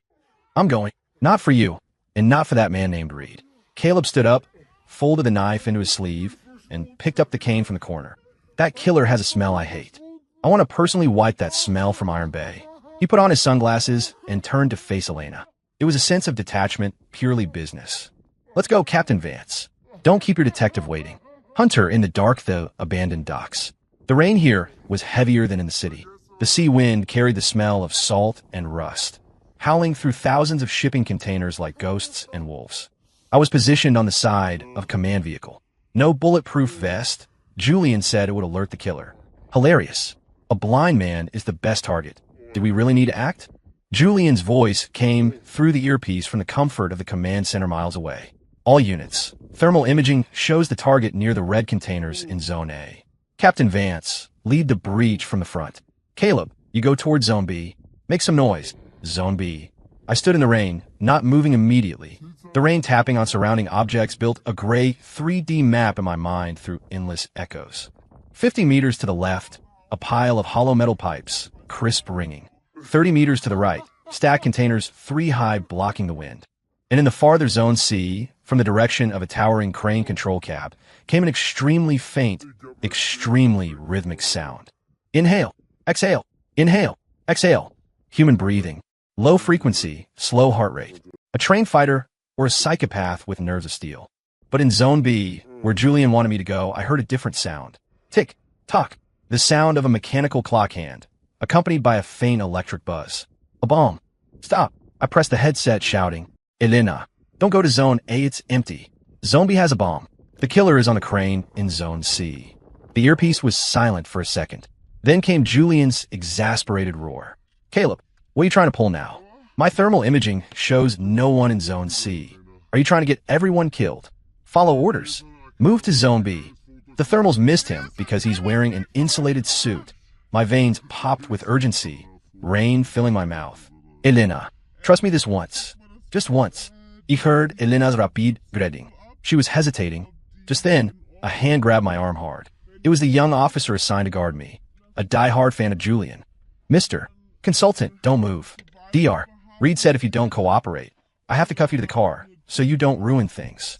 I'm going. Not for you, and not for that man named Reed. Caleb stood up, folded the knife into his sleeve, and picked up the cane from the corner. That killer has a smell I hate. I want to personally wipe that smell from Iron Bay. He put on his sunglasses and turned to face Elena. It was a sense of detachment, purely business. Let's go, Captain Vance. Don't keep your detective waiting. Hunter in the dark, the abandoned docks. The rain here was heavier than in the city. The sea wind carried the smell of salt and rust, howling through thousands of shipping containers like ghosts and wolves. I was positioned on the side of a command vehicle. No bulletproof vest. Julian said it would alert the killer. Hilarious. A blind man is the best target. Did we really need to act? Julian's voice came through the earpiece from the comfort of the command center miles away. All units. Thermal imaging shows the target near the red containers in Zone A. Captain Vance, lead the breach from the front. Caleb, you go towards Zone B. Make some noise. Zone B. I stood in the rain, not moving immediately. The rain tapping on surrounding objects built a gray 3D map in my mind through endless echoes. 50 meters to the left, a pile of hollow metal pipes, crisp ringing. 30 meters to the right, stacked containers 3 high blocking the wind. And in the farther Zone C, from the direction of a towering crane control cab, came an extremely faint, extremely rhythmic sound. Inhale, exhale, inhale, exhale. Human breathing. Low frequency, slow heart rate. A trained fighter or a psychopath with nerves of steel. But in Zone B, where Julian wanted me to go, I heard a different sound. Tick, tock. The sound of a mechanical clock hand, accompanied by a faint electric buzz. A bomb. Stop. I pressed the headset, shouting, Elena, don't go to Zone A, it's empty. Zone B has a bomb. The killer is on the crane in Zone C. The earpiece was silent for a second. Then came Julian's exasperated roar. Caleb, what are you trying to pull now? My thermal imaging shows no one in Zone C. Are you trying to get everyone killed? Follow orders. Move to Zone B. The thermals missed him because he's wearing an insulated suit. My veins popped with urgency, rain filling my mouth. Elena, trust me this once. Just once. Ich heard Elena's rapid breathing. She was hesitating. Just then, a hand grabbed my arm hard. It was the young officer assigned to guard me, a die-hard fan of Julian. Mr. Consultant, don't move. Dr. Reed said if you don't cooperate, I have to cuff you to the car, so you don't ruin things.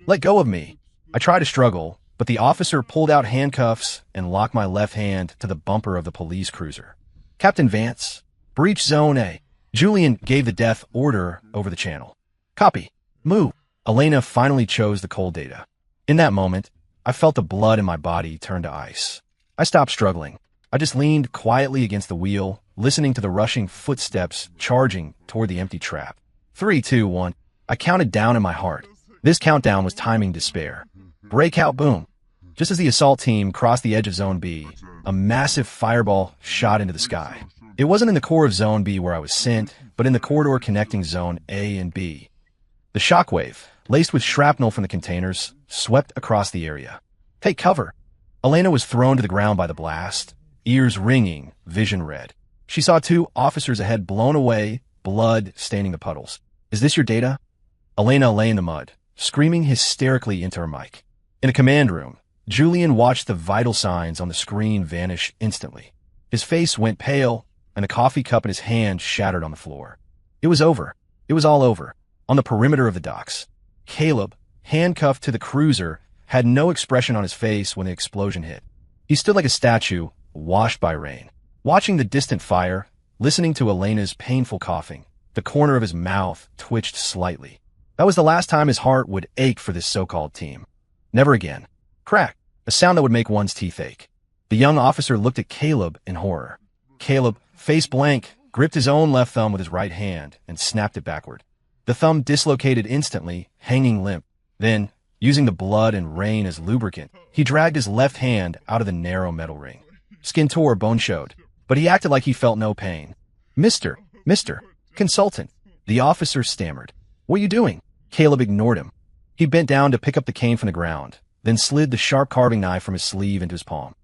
Let go of me. I tried to struggle, but the officer pulled out handcuffs and locked my left hand to the bumper of the police cruiser. Captain Vance, breach Zone A. Julian gave the death order over the channel. Copy. Move. Elena finally chose the cold data. In that moment, I felt the blood in my body turn to ice. I stopped struggling. I just leaned quietly against the wheel, listening to the rushing footsteps charging toward the empty trap. 3, 2, 1. I counted down in my heart. This countdown was timing despair. Breakout boom. Just as the assault team crossed the edge of Zone B, a massive fireball shot into the sky. It wasn't in the core of Zone B where I was sent, but in the corridor connecting Zone A and B. The shockwave, laced with shrapnel from the containers, swept across the area. Take cover. Elena was thrown to the ground by the blast, ears ringing, vision red. She saw 2 officers ahead blown away, blood staining the puddles. Is this your data? Elena lay in the mud, screaming hysterically into her mic. In a command room, Julian watched the vital signs on the screen vanish instantly. His face went pale, and the coffee cup in his hand shattered on the floor. It was over. It was all over. On the perimeter of the docks, Caleb, handcuffed to the cruiser, had no expression on his face when the explosion hit. He stood like a statue, washed by rain. Watching the distant fire, listening to Elena's painful coughing, the corner of his mouth twitched slightly. That was the last time his heart would ache for this so-called team. Never again. Crack, a sound that would make one's teeth ache. The young officer looked at Caleb in horror. Caleb, face blank, gripped his own left thumb with his right hand and snapped it backward. The thumb dislocated instantly, hanging limp. Then, using the blood and rain as lubricant, he dragged his left hand out of the narrow metal ring. Skin tore, bone showed, but he acted like he felt no pain. Mr. Consultant, the officer stammered. What are you doing? Caleb ignored him. He bent down to pick up the cane from the ground, then slid the sharp carving knife from his sleeve into his palm.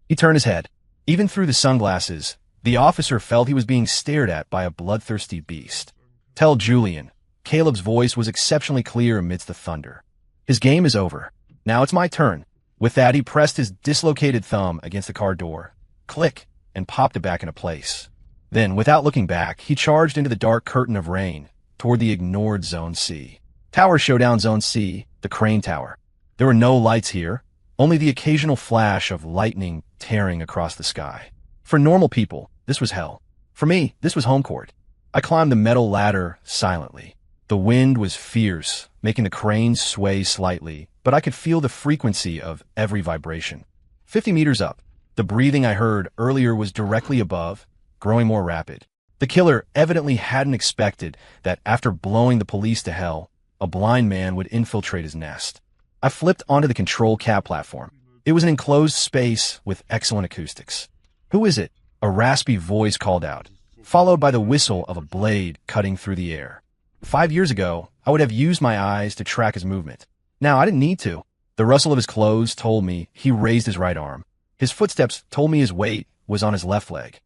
He turned his head. Even through the sunglasses, the officer felt he was being stared at by a bloodthirsty beast. Tell Julian. Caleb's voice was exceptionally clear amidst the thunder. His game is over. Now it's my turn. With that, he pressed his dislocated thumb against the car door. Click, and popped it back into place. Then, without looking back, he charged into the dark curtain of rain toward the ignored Zone C. Tower Showdown Zone C, the crane tower. There were no lights here, only the occasional flash of lightning tearing across the sky. For normal people, this was hell. For me, this was home court. I climbed the metal ladder silently. The wind was fierce, making the crane sway slightly, but I could feel the frequency of every vibration. 50 meters up, the breathing I heard earlier was directly above, growing more rapid. The killer evidently hadn't expected that after blowing the police to hell, a blind man would infiltrate his nest. I flipped onto the control cab platform. It was an enclosed space with excellent acoustics. Who is it? A raspy voice called out, followed by the whistle of a blade cutting through the air. 5 years ago, I would have used my eyes to track his movement. Now I didn't need to. The rustle of his clothes told me he raised his right arm. His footsteps told me his weight was on his left leg.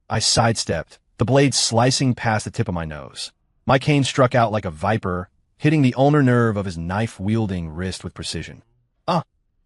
I sidestepped, the blade slicing past the tip of my nose. My cane struck out like a viper, hitting the ulnar nerve of his knife-wielding wrist with precision.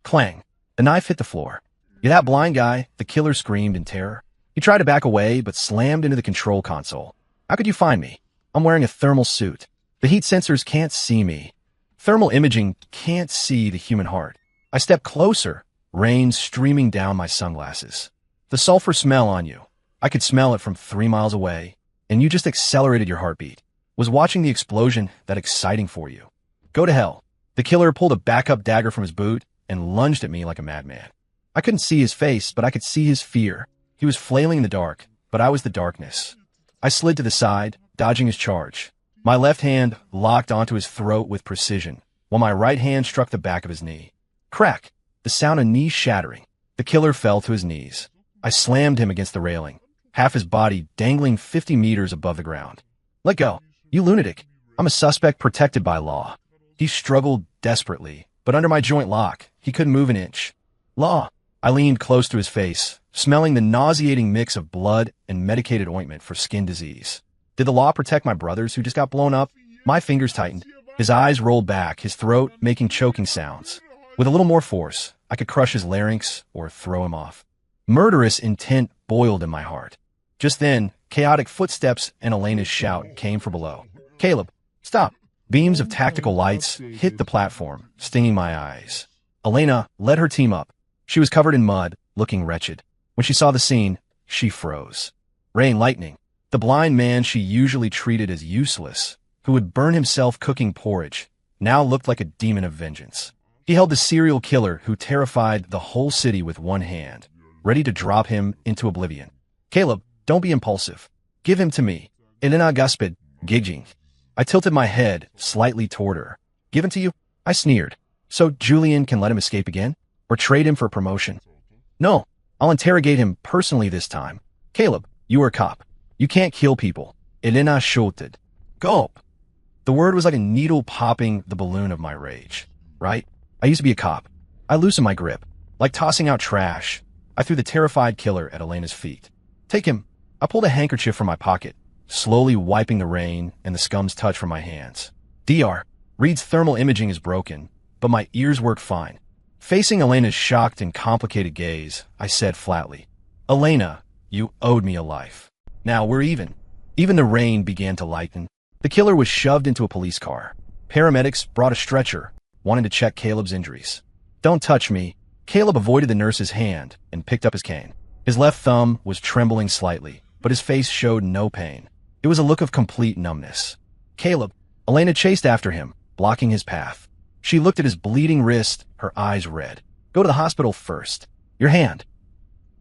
Clang. The knife hit the floor. You that blind guy? The killer screamed in terror. He tried to back away, but slammed into the control console. How could you find me? I'm wearing a thermal suit. The heat sensors can't see me. Thermal imaging can't see the human heart. I stepped closer, rain streaming down my sunglasses. The sulfur smell on you. I could smell it from 3 miles away. and you just accelerated your heartbeat. Was watching the explosion that exciting for you? Go to hell. The killer pulled a backup dagger from his boot and lunged at me like a madman. I couldn't see his face, but I could see his fear. He was flailing in the dark, but I was the darkness. I slid to the side, dodging his charge. My left hand locked onto his throat with precision, while my right hand struck the back of his knee. Crack! The sound of knees shattering. The killer fell to his knees. I slammed him against the railing, half his body dangling 50 meters above the ground. Let go, you lunatic. I'm a suspect protected by law. He struggled desperately, but under my joint lock, he couldn't move an inch. Law. I leaned close to his face, smelling the nauseating mix of blood and medicated ointment for skin disease. Did the law protect my brothers who just got blown up? My fingers tightened. His eyes rolled back, his throat making choking sounds. With a little more force, I could crush his larynx or throw him off. Murderous intent boiled in my heart. Just then, chaotic footsteps and Elena's shout came from below. Caleb, stop! Beams of tactical lights hit the platform, stinging my eyes. Elena led her team up. She was covered in mud, looking wretched. When she saw the scene, she froze. Rain lightning. The blind man she usually treated as useless, who would burn himself cooking porridge, now looked like a demon of vengeance. He held the serial killer who terrified the whole city with one hand, ready to drop him into oblivion. Caleb, don't be impulsive. Give him to me. Elena Gasped, Giging. I tilted my head slightly toward her. Give him to you? I sneered. So Julian can let him escape again? Or trade him for promotion? No, I'll interrogate him personally this time. Caleb, you are a cop. You can't kill people. Elena shouted. Gulp. The word was like a needle popping the balloon of my rage. Right? I used to be a cop. I loosened my grip. Like tossing out trash, I threw the terrified killer at Elena's feet. Take him. I pulled a handkerchief from my pocket, slowly wiping the rain and the scum's touch from my hands. Dr. Reed's thermal imaging is broken, but my ears work fine. Facing Elena's shocked and complicated gaze, I said flatly, Elena, you owed me a life. Now we're even. Even the rain began to lighten. The killer was shoved into a police car. Paramedics brought a stretcher, wanting to check Caleb's injuries. Don't touch me. Caleb avoided the nurse's hand and picked up his cane. His left thumb was trembling slightly, but his face showed no pain. It was a look of complete numbness. Caleb. Elena chased after him, blocking his path. She looked at his bleeding wrist, her eyes red. Go to the hospital first. Your hand.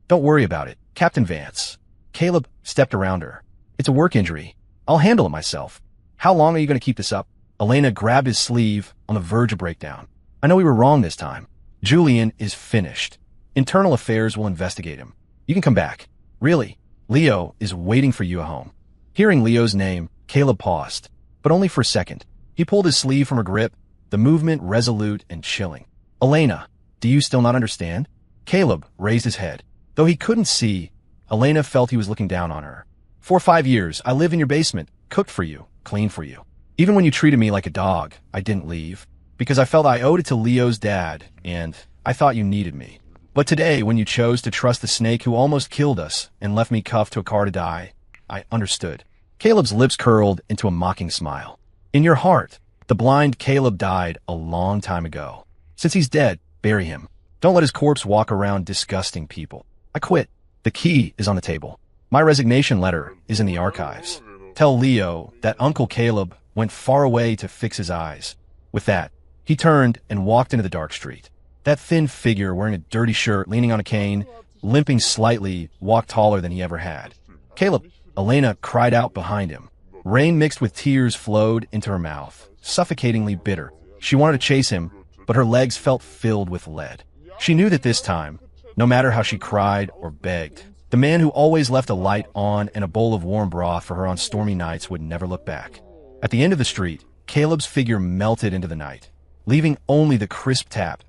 Don't worry about it, Captain Vance. Caleb stepped around her. It's a work injury. I'll handle it myself. How long are you going to keep this up? Elena grabbed his sleeve on the verge of breakdown. I know we were wrong this time. Julian is finished. Internal Affairs will investigate him. You can come back. Really, Leo is waiting for you at home. Hearing Leo's name, Caleb paused, but only for a second. He pulled his sleeve from her grip, the movement resolute and chilling. Elena, do you still not understand? Caleb raised his head. Though he couldn't see, Elena felt he was looking down on her. For 5 years, I lived in your basement, cooked for you, cleaned for you. Even when you treated me like a dog, I didn't leave, because I felt I owed it to Leo's dad, and I thought you needed me. But today, when you chose to trust the snake who almost killed us and left me cuffed to a car to die, I understood. Caleb's lips curled into a mocking smile. In your heart, the blind Caleb died a long time ago. Since he's dead, bury him. Don't let his corpse walk around disgusting people. I quit. The key is on the table. My resignation letter is in the archives. Tell Leo that Uncle Caleb went far away to fix his eyes. With that, he turned and walked into the dark street. That thin figure wearing a dirty shirt, leaning on a cane, limping slightly, walked taller than he ever had. Caleb, Elena cried out behind him. Rain mixed with tears flowed into her mouth, suffocatingly bitter. She wanted to chase him, but her legs felt filled with lead. She knew that this time, no matter how she cried or begged, the man who always left a light on and a bowl of warm broth for her on stormy nights would never look back. At the end of the street, Caleb's figure melted into the night, leaving only the crisp tap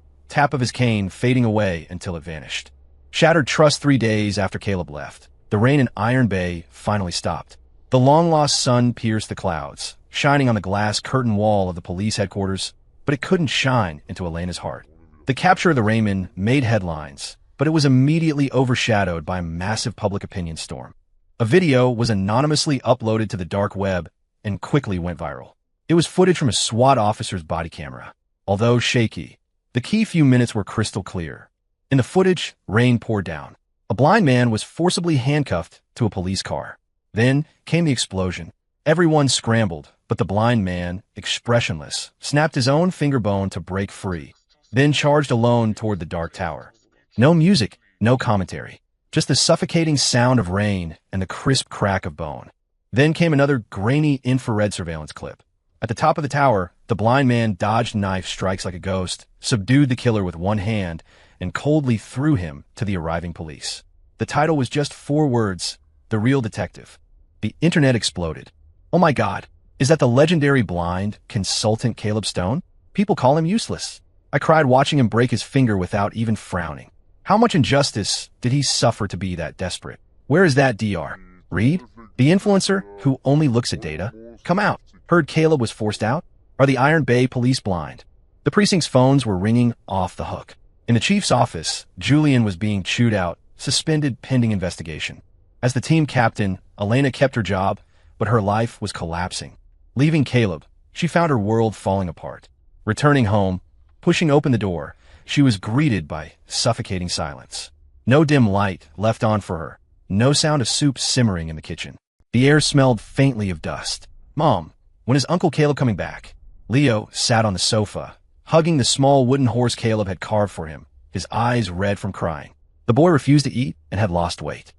of his cane fading away until it vanished. Shattered trust 3 days after Caleb left, the rain in Iron Bay finally stopped. The long-lost sun pierced the clouds, shining on the glass curtain wall of the police headquarters, but it couldn't shine into Elena's heart. The capture of the Raymond made headlines, but it was immediately overshadowed by a massive public opinion storm. A video was anonymously uploaded to the dark web and quickly went viral. It was footage from a SWAT officer's body camera. Although shaky, the key few minutes were crystal clear. In the footage, rain poured down. A blind man was forcibly handcuffed to a police car. Then came the explosion. Everyone scrambled, but the blind man, expressionless, snapped his own finger bone to break free, then charged alone toward the dark tower. No music, no commentary, just the suffocating sound of rain and the crisp crack of bone. Then came another grainy infrared surveillance clip. At the top of the tower, the blind man dodged knife strikes like a ghost, subdued the killer with one hand, and coldly threw him to the arriving police. The title was just 4 words: The Real Detective. The internet exploded. Oh my God, is that the legendary blind consultant Caleb Stone? People call him useless. I cried watching him break his finger without even frowning. How much injustice did he suffer to be that desperate? Where is that Dr. Reed, the influencer who only looks at data? Come out. Heard Caleb was forced out? Are the Iron Bay police blind? The precinct's phones were ringing off the hook. In the chief's office, Julian was being chewed out, suspended pending investigation. As the team captain, Elena kept her job, but her life was collapsing. Leaving Caleb, she found her world falling apart. Returning home, pushing open the door, she was greeted by suffocating silence. No dim light left on for her. No sound of soup simmering in the kitchen. The air smelled faintly of dust. Mom, when is Uncle Caleb coming back? Leo sat on the sofa, hugging the small wooden horse Caleb had carved for him, his eyes red from crying. The boy refused to eat and had lost weight.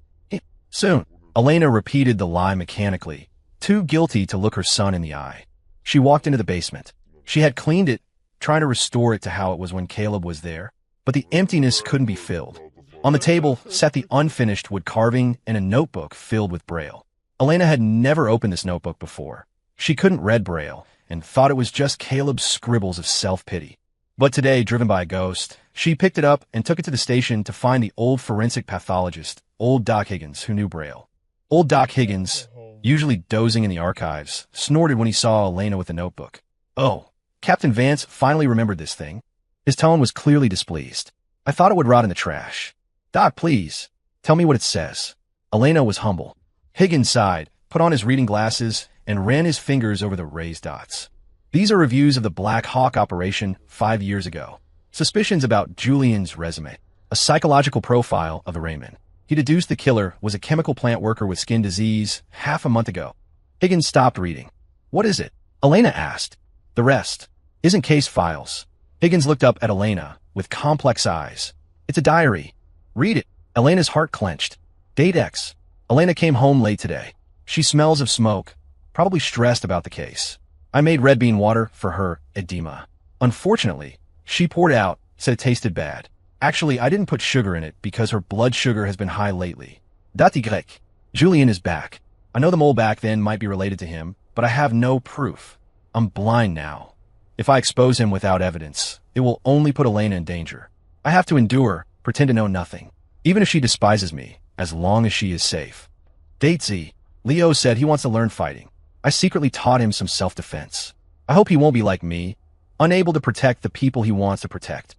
Soon. Elena repeated the lie mechanically, too guilty to look her son in the eye. She walked into the basement. She had cleaned it, trying to restore it to how it was when Caleb was there, but the emptiness couldn't be filled. On the table sat the unfinished wood carving and a notebook filled with Braille. Elena had never opened this notebook before. She couldn't read Braille and thought it was just Caleb's scribbles of self-pity. But today, driven by a ghost, she picked it up and took it to the station to find the old forensic pathologist, old Doc Higgins, who knew Braille. Old Doc Higgins, usually dozing in the archives, snorted when he saw Elena with the notebook. Oh, Captain Vance finally remembered this thing. His tone was clearly displeased. I thought it would rot in the trash. Doc, please, tell me what it says. Elena was humble. Higgins sighed, put on his reading glasses, and ran his fingers over the raised dots. These are reviews of the Black Hawk operation 5 years ago. Suspicions about Julian's resume. A psychological profile of the Raymond. He deduced the killer was a chemical plant worker with skin disease half a month ago. Higgins stopped reading. What is it? Elena asked. The rest isn't case files. Higgins looked up at Elena with complex eyes. It's a diary. Read it. Elena's heart clenched. Date X. Elena came home late today. She smells of smoke, probably stressed about the case. I made red bean water for her edema. Unfortunately, she poured out, said it tasted bad. Actually, I didn't put sugar in it because her blood sugar has been high lately. Dati Grek. Julian is back. I know the mole back then might be related to him, but I have no proof. I'm blind now. If I expose him without evidence, it will only put Elena in danger. I have to endure, pretend to know nothing. Even if she despises me, as long as she is safe. Date Z. Leo said he wants to learn fighting. I secretly taught him some self-defense. I hope he won't be like me, unable to protect the people he wants to protect.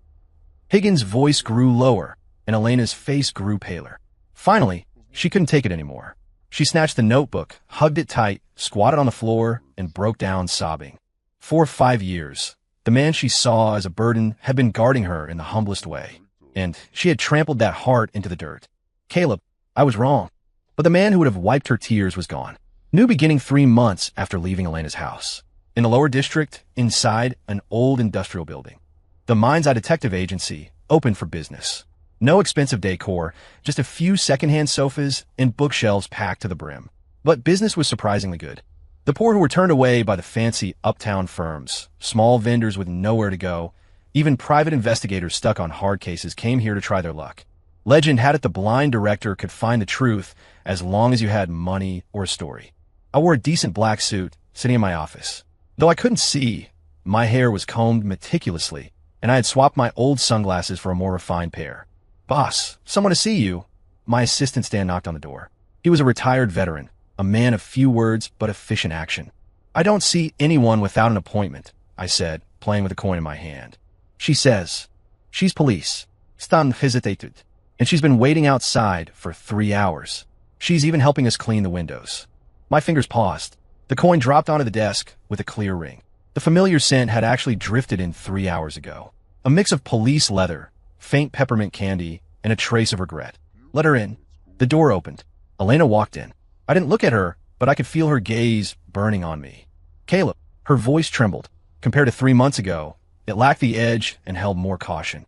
Higgins' voice grew lower, and Elena's face grew paler. Finally, she couldn't take it anymore. She snatched the notebook, hugged it tight, squatted on the floor, and broke down sobbing. For 5 years, the man she saw as a burden had been guarding her in the humblest way, and she had trampled that heart into the dirt. Caleb, I was wrong. But the man who would have wiped her tears was gone. New beginning 3 months after leaving Elena's house. In the lower district, inside an old industrial building. The Mind's Eye Detective Agency opened for business. No expensive decor, just a few secondhand sofas and bookshelves packed to the brim. But business was surprisingly good. The poor who were turned away by the fancy uptown firms, small vendors with nowhere to go, even private investigators stuck on hard cases came here to try their luck. Legend had it the blind director could find the truth as long as you had money or a story. I wore a decent black suit, sitting in my office. Though I couldn't see, my hair was combed meticulously, and I had swapped my old sunglasses for a more refined pair. Boss, someone to see you. My assistant Stan knocked on the door. He was a retired veteran, a man of few words but efficient action. I don't see anyone without an appointment, I said, playing with a coin in my hand. She says, she's police. Stan hesitated, and she's been waiting outside for 3 hours. She's even helping us clean the windows. My fingers paused. The coin dropped onto the desk with a clear ring. The familiar scent had actually drifted in 3 hours ago. A mix of police leather, faint peppermint candy, and a trace of regret. Let her in. The door opened. Elena walked in. I didn't look at her, but I could feel her gaze burning on me. Caleb, her voice trembled. Compared to 3 months ago, it lacked the edge and held more caution.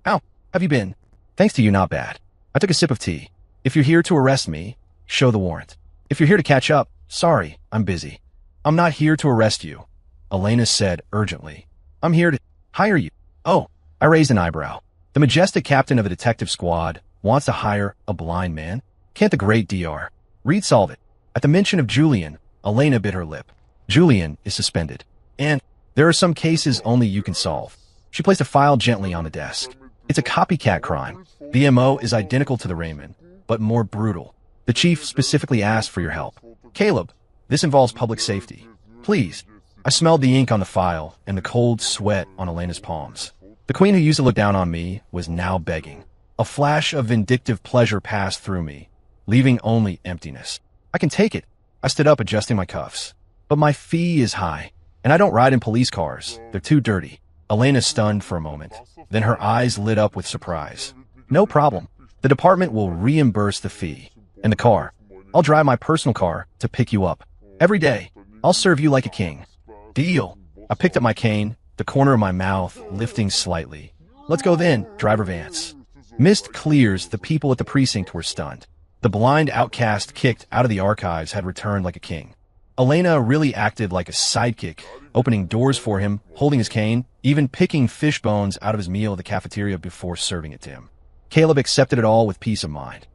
How have you been? Thanks to you, not bad. I took a sip of tea. If you're here to arrest me, show the warrant. If you're here to catch up, sorry, I'm busy. I'm not here to arrest you, Elena said urgently. I'm here to hire you. Oh, I raised an eyebrow. The majestic captain of a detective squad wants to hire a blind man? Can't the great Dr. Reed solve it? At the mention of Julian, Elena bit her lip. Julian is suspended. And there are some cases only you can solve. She placed a file gently on the desk. It's a copycat crime. The MO is identical to the Raymond, but more brutal. The chief specifically asked for your help. Caleb, this involves public safety. Please. I smelled the ink on the file and the cold sweat on Elena's palms. The queen who used to look down on me was now begging. A flash of vindictive pleasure passed through me, leaving only emptiness. I can take it. I stood up, adjusting my cuffs. But my fee is high, and I don't ride in police cars. They're too dirty. Elena stunned for a moment. Then her eyes lit up with surprise. No problem. The department will reimburse the fee. And the car. I'll drive my personal car to pick you up. Every day. I'll serve you like a king. Deal. I picked up my cane, the corner of my mouth lifting slightly. Let's go then, Driver Vance. Mist clears. The people at the precinct were stunned. The blind outcast kicked out of the archives had returned like a king. Elena really acted like a sidekick, opening doors for him, holding his cane, even picking fish bones out of his meal at the cafeteria before serving it to him. Caleb accepted it all with peace of mind.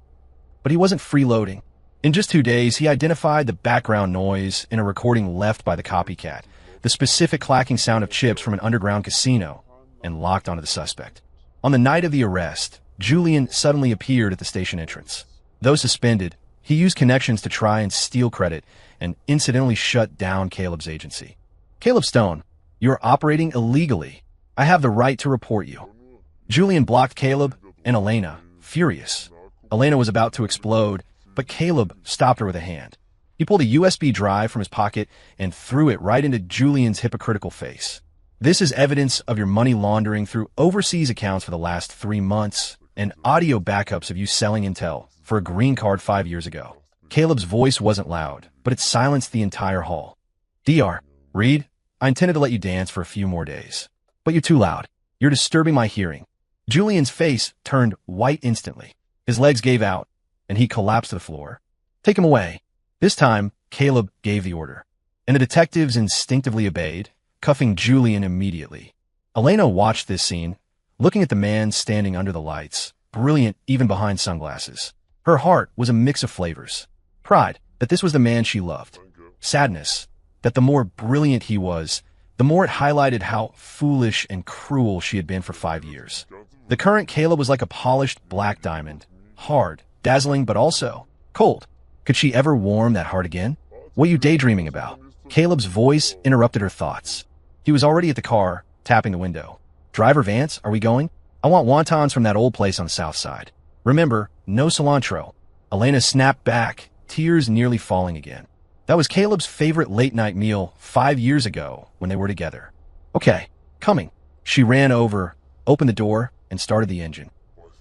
But he wasn't freeloading. In just 2 days, he identified the background noise in a recording left by the copycat, the specific clacking sound of chips from an underground casino, and locked onto the suspect. On the night of the arrest, Julian suddenly appeared at the station entrance. Though suspended, he used connections to try and steal credit and incidentally shut down Caleb's agency. Caleb Stone, you're operating illegally. I have the right to report you. Julian blocked Caleb and Elena, furious. Elena was about to explode, but Caleb stopped her with a hand. He pulled a USB drive from his pocket and threw it right into Julian's hypocritical face. This is evidence of your money laundering through overseas accounts for the last 3 months and audio backups of you selling intel for a green card 5 years ago. Caleb's voice wasn't loud, but it silenced the entire hall. Dr. Reed, I intended to let you dance for a few more days, but you're too loud. You're disturbing my hearing. Julian's face turned white instantly. His legs gave out, and he collapsed to the floor. Take him away. This time, Caleb gave the order, and the detectives instinctively obeyed, cuffing Julian immediately. Elena watched this scene, looking at the man standing under the lights, brilliant even behind sunglasses. Her heart was a mix of flavors. Pride that this was the man she loved. Sadness that the more brilliant he was, the more it highlighted how foolish and cruel she had been for 5 years. The current Caleb was like a polished black diamond, hard, dazzling, but also cold. Could she ever warm that heart again? What are you daydreaming about? Caleb's voice interrupted her thoughts. He was already at the car, tapping the window. Driver Vance, are we going? I want wontons from that old place on the south side. Remember, no cilantro. Elena snapped back, tears nearly falling again. That was Caleb's favorite late-night meal 5 years ago when they were together. Okay, coming. She ran over, opened the door, and started the engine.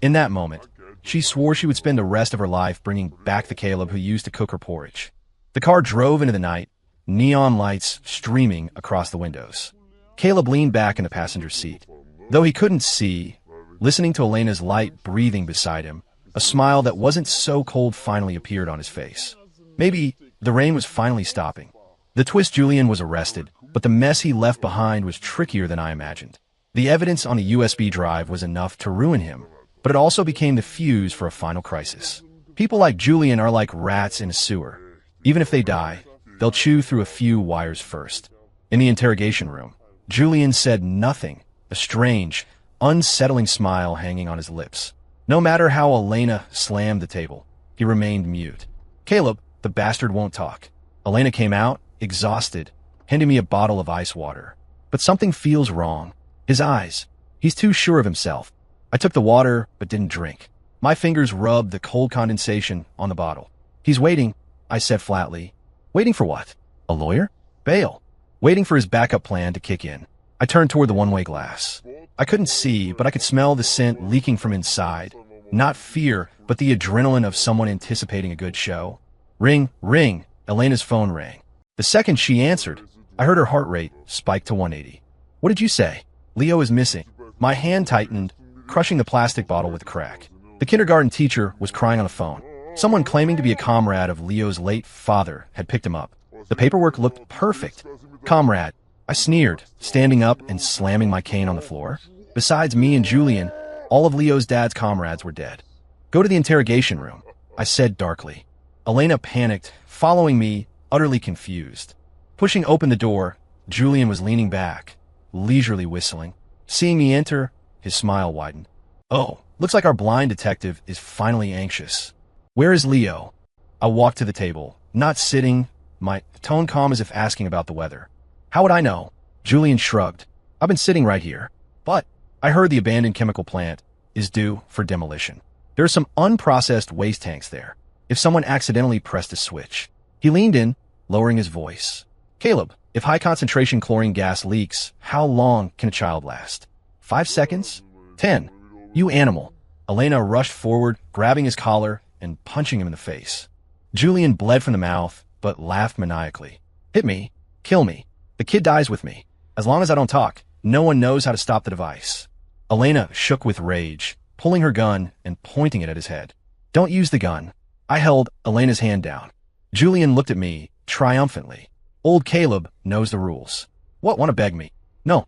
In that moment, she swore she would spend the rest of her life bringing back the Caleb who used to cook her porridge. The car drove into the night, neon lights streaming across the windows. Caleb leaned back in the passenger seat. Though he couldn't see, listening to Elena's light breathing beside him, a smile that wasn't so cold finally appeared on his face. Maybe the rain was finally stopping. The twist Julian was arrested, but the mess he left behind was trickier than I imagined. The evidence on the USB drive was enough to ruin him, but it also became the fuse for a final crisis. People like Julian are like rats in a sewer. Even if they die, they'll chew through a few wires first. In the interrogation room, Julian said nothing, a strange, unsettling smile hanging on his lips. No matter how Elena slammed the table, he remained mute. Caleb, the bastard won't talk. Elena came out, exhausted, handing me a bottle of ice water. But something feels wrong. His eyes. He's too sure of himself. I took the water, but didn't drink. My fingers rubbed the cold condensation on the bottle. He's waiting, I said flatly. Waiting for what? A lawyer? Bail. Waiting for his backup plan to kick in. I turned toward the one-way glass. I couldn't see, but I could smell the scent leaking from inside. Not fear, but the adrenaline of someone anticipating a good show. Ring, ring. Elena's phone rang. The second she answered, I heard her heart rate spike to 180. What did you say? Leo is missing. My hand tightened, crushing the plastic bottle with a crack. The kindergarten teacher was crying on the phone. Someone claiming to be a comrade of Leo's late father had picked him up. The paperwork looked perfect. Comrade, I sneered, standing up and slamming my cane on the floor. Besides me and Julian, all of Leo's dad's comrades were dead. Go to the interrogation room, I said darkly. Elena panicked, following me, utterly confused. Pushing open the door, Julian was leaning back, leisurely whistling. Seeing me enter, his smile widened. Oh, looks like our blind detective is finally anxious. Where is Leo? I walked to the table, not sitting, my tone calm as if asking about the weather. How would I know? Julian shrugged. I've been sitting right here. But I heard the abandoned chemical plant is due for demolition. There are some unprocessed waste tanks there. If someone accidentally pressed a switch. He leaned in, lowering his voice. Caleb, if high-concentration chlorine gas leaks, how long can a child last? 5 seconds? 10. You animal. Elena rushed forward, grabbing his collar and punching him in the face. Julian bled from the mouth, but laughed maniacally. Hit me. Kill me. The kid dies with me. As long as I don't talk, no one knows how to stop the device. Elena shook with rage, pulling her gun and pointing it at his head. Don't use the gun. I held Elena's hand down. Julian looked at me triumphantly. Old Caleb knows the rules. What, want to beg me? No.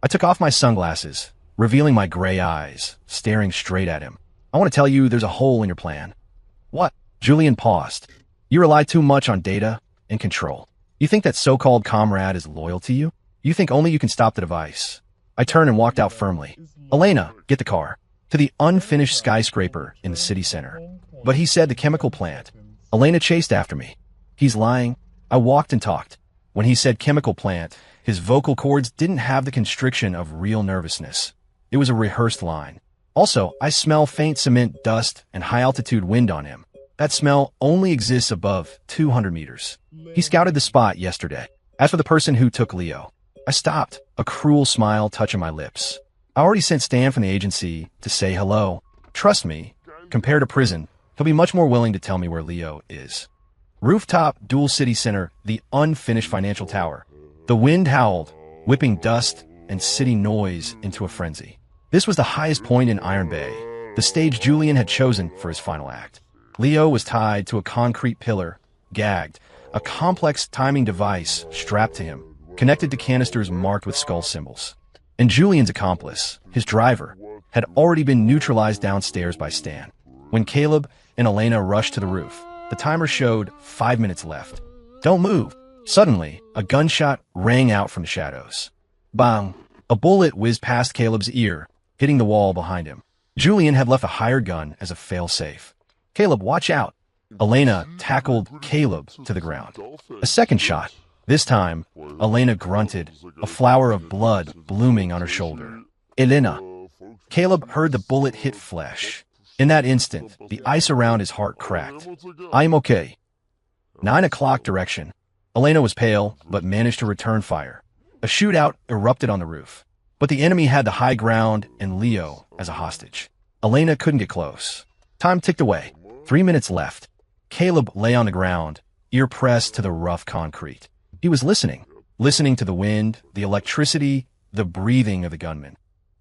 I took off my sunglasses, revealing my gray eyes, staring straight at him. I want to tell you there's a hole in your plan. What? Julian paused. You rely too much on data and control. You think that so-called comrade is loyal to you? You think only you can stop the device. I turned and walked out firmly. Elena, get the car. To the unfinished skyscraper in the city center. But he said the chemical plant. Elena chased after me. He's lying. I walked and talked. When he said chemical plant, his vocal cords didn't have the constriction of real nervousness. It was a rehearsed line. Also, I smell faint cement dust and high-altitude wind on him. That smell only exists above 200 meters. He scouted the spot yesterday. As for the person who took Leo, I stopped, a cruel smile touching my lips. I already sent Stan from the agency to say hello. Trust me, compared to prison, he'll be much more willing to tell me where Leo is. Rooftop, Dual City Center, the unfinished financial tower. The wind howled, whipping dust and city noise into a frenzy. This was the highest point in Iron Bay, the stage Julian had chosen for his final act. Leo was tied to a concrete pillar, gagged, a complex timing device strapped to him, connected to canisters marked with skull symbols. And Julian's accomplice, his driver, had already been neutralized downstairs by Stan. When Caleb and Elena rushed to the roof, the timer showed 5 minutes left. Don't move. Suddenly, a gunshot rang out from the shadows. Bang! A bullet whizzed past Caleb's ear, hitting the wall behind him. Julian had left a hired gun as a fail-safe. Caleb, watch out! Elena tackled Caleb to the ground. A second shot. This time, Elena grunted, a flower of blood blooming on her shoulder. Elena. Caleb heard the bullet hit flesh. In that instant, the ice around his heart cracked. I'm okay. 9 o'clock direction. Elena was pale, but managed to return fire. A shootout erupted on the roof. But the enemy had the high ground and Leo as a hostage. Elena couldn't get close. Time ticked away. 3 minutes left. Caleb lay on the ground, ear pressed to the rough concrete. He was listening to the wind, the electricity, the breathing of the gunman.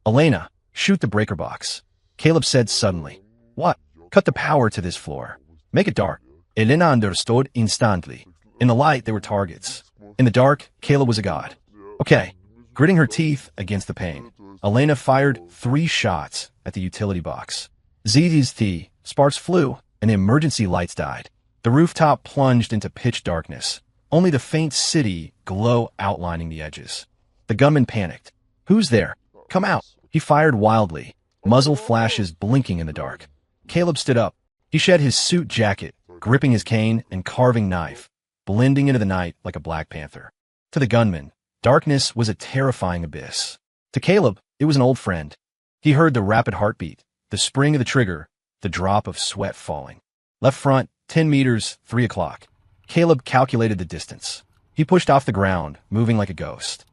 Elena, shoot the breaker box. Caleb said suddenly. What? Cut the power to this floor. Make it dark. Elena understood instantly. In the light, there were targets. In the dark, Caleb was a god. Okay. Gritting her teeth against the pain, Elena fired 3 shots at the utility box. ZZT, sparks flew, and the emergency lights died. The rooftop plunged into pitch darkness, only the faint city glow outlining the edges. The gunman panicked. Who's there? Come out. He fired wildly, muzzle flashes blinking in the dark. Caleb stood up. He shed his suit jacket, gripping his cane and carving knife, blending into the night like a Black Panther. To the gunman, darkness was a terrifying abyss. To Caleb, it was an old friend. He heard the rapid heartbeat, the spring of the trigger, the drop of sweat falling. Left front, 10 meters, 3 o'clock. Caleb calculated the distance. He pushed off the ground, moving like a ghost.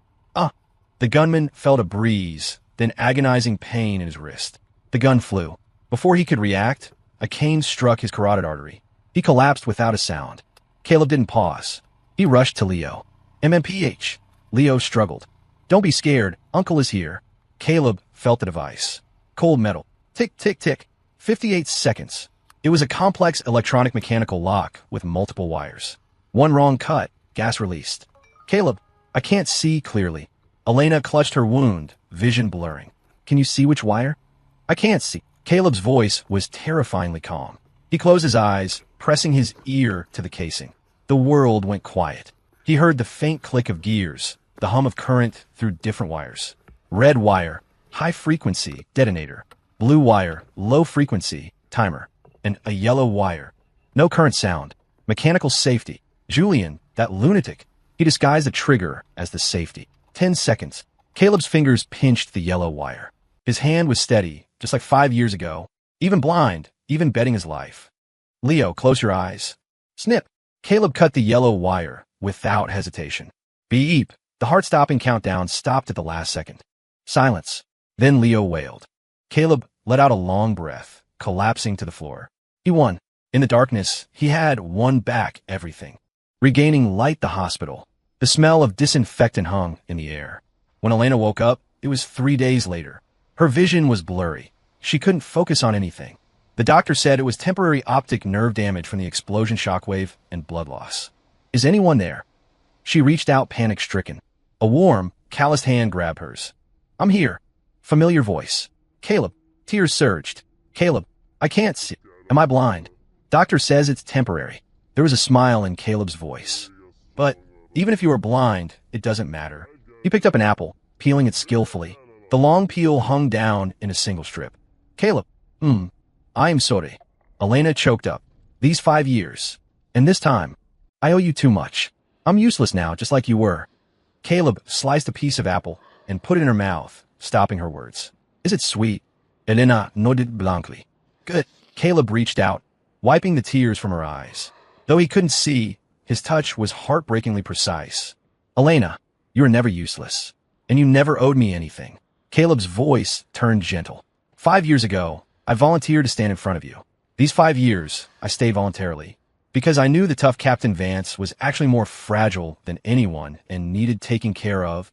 The gunman felt a breeze, then agonizing pain in his wrist. The gun flew. Before he could react, a cane struck his carotid artery. He collapsed without a sound. Caleb didn't pause. He rushed to Leo. MMPH. Leo struggled. Don't be scared. Uncle is here. Caleb felt the device. Cold metal. Tick, tick, tick. 58 seconds. It was a complex electronic mechanical lock with multiple wires. One wrong cut. Gas released. Caleb, I can't see clearly. Elena clutched her wound, vision blurring. Can you see which wire? I can't see. Caleb's voice was terrifyingly calm. He closed his eyes, pressing his ear to the casing. The world went quiet. He heard the faint click of gears, the hum of current through different wires. Red wire, high frequency, detonator. Blue wire, low frequency, timer. And a yellow wire. No current sound. Mechanical safety. Julian, that lunatic. He disguised the trigger as the safety. 10 seconds. Caleb's fingers pinched the yellow wire. His hand was steady, just like 5 years ago. Even blind, even betting his life. Leo, close your eyes. Snip. Caleb cut the yellow wire without hesitation. Beep. The heart-stopping countdown stopped at the last second. Silence. Then Leo wailed. Caleb let out a long breath, collapsing to the floor. He won. In the darkness, he had won back everything. Regaining light, the hospital. The smell of disinfectant hung in the air. When Elena woke up, it was 3 days later. Her vision was blurry. She couldn't focus on anything. The doctor said it was temporary optic nerve damage from the explosion shockwave and blood loss. Is anyone there? She reached out, panic-stricken. A warm, calloused hand grabbed hers. I'm here. Familiar voice. Caleb. Tears surged. Caleb, I can't see. Am I blind? Doctor says it's temporary. There was a smile in Caleb's voice. But even if you are blind, it doesn't matter. He picked up an apple, peeling it skillfully. The long peel hung down in a single strip. Caleb, I am sorry. Elena choked up. These 5 years. And this time, I owe you too much. I'm useless now, just like you were. Caleb sliced a piece of apple and put it in her mouth, stopping her words. Is it sweet? Elena nodded blankly. Good. Caleb reached out, wiping the tears from her eyes. Though he couldn't see, his touch was heartbreakingly precise. Elena, you are never useless. And you never owed me anything. Caleb's voice turned gentle. 5 years ago, I volunteered to stand in front of you. These 5 years, I stayed voluntarily. Because I knew the tough Captain Vance was actually more fragile than anyone and needed taking care of.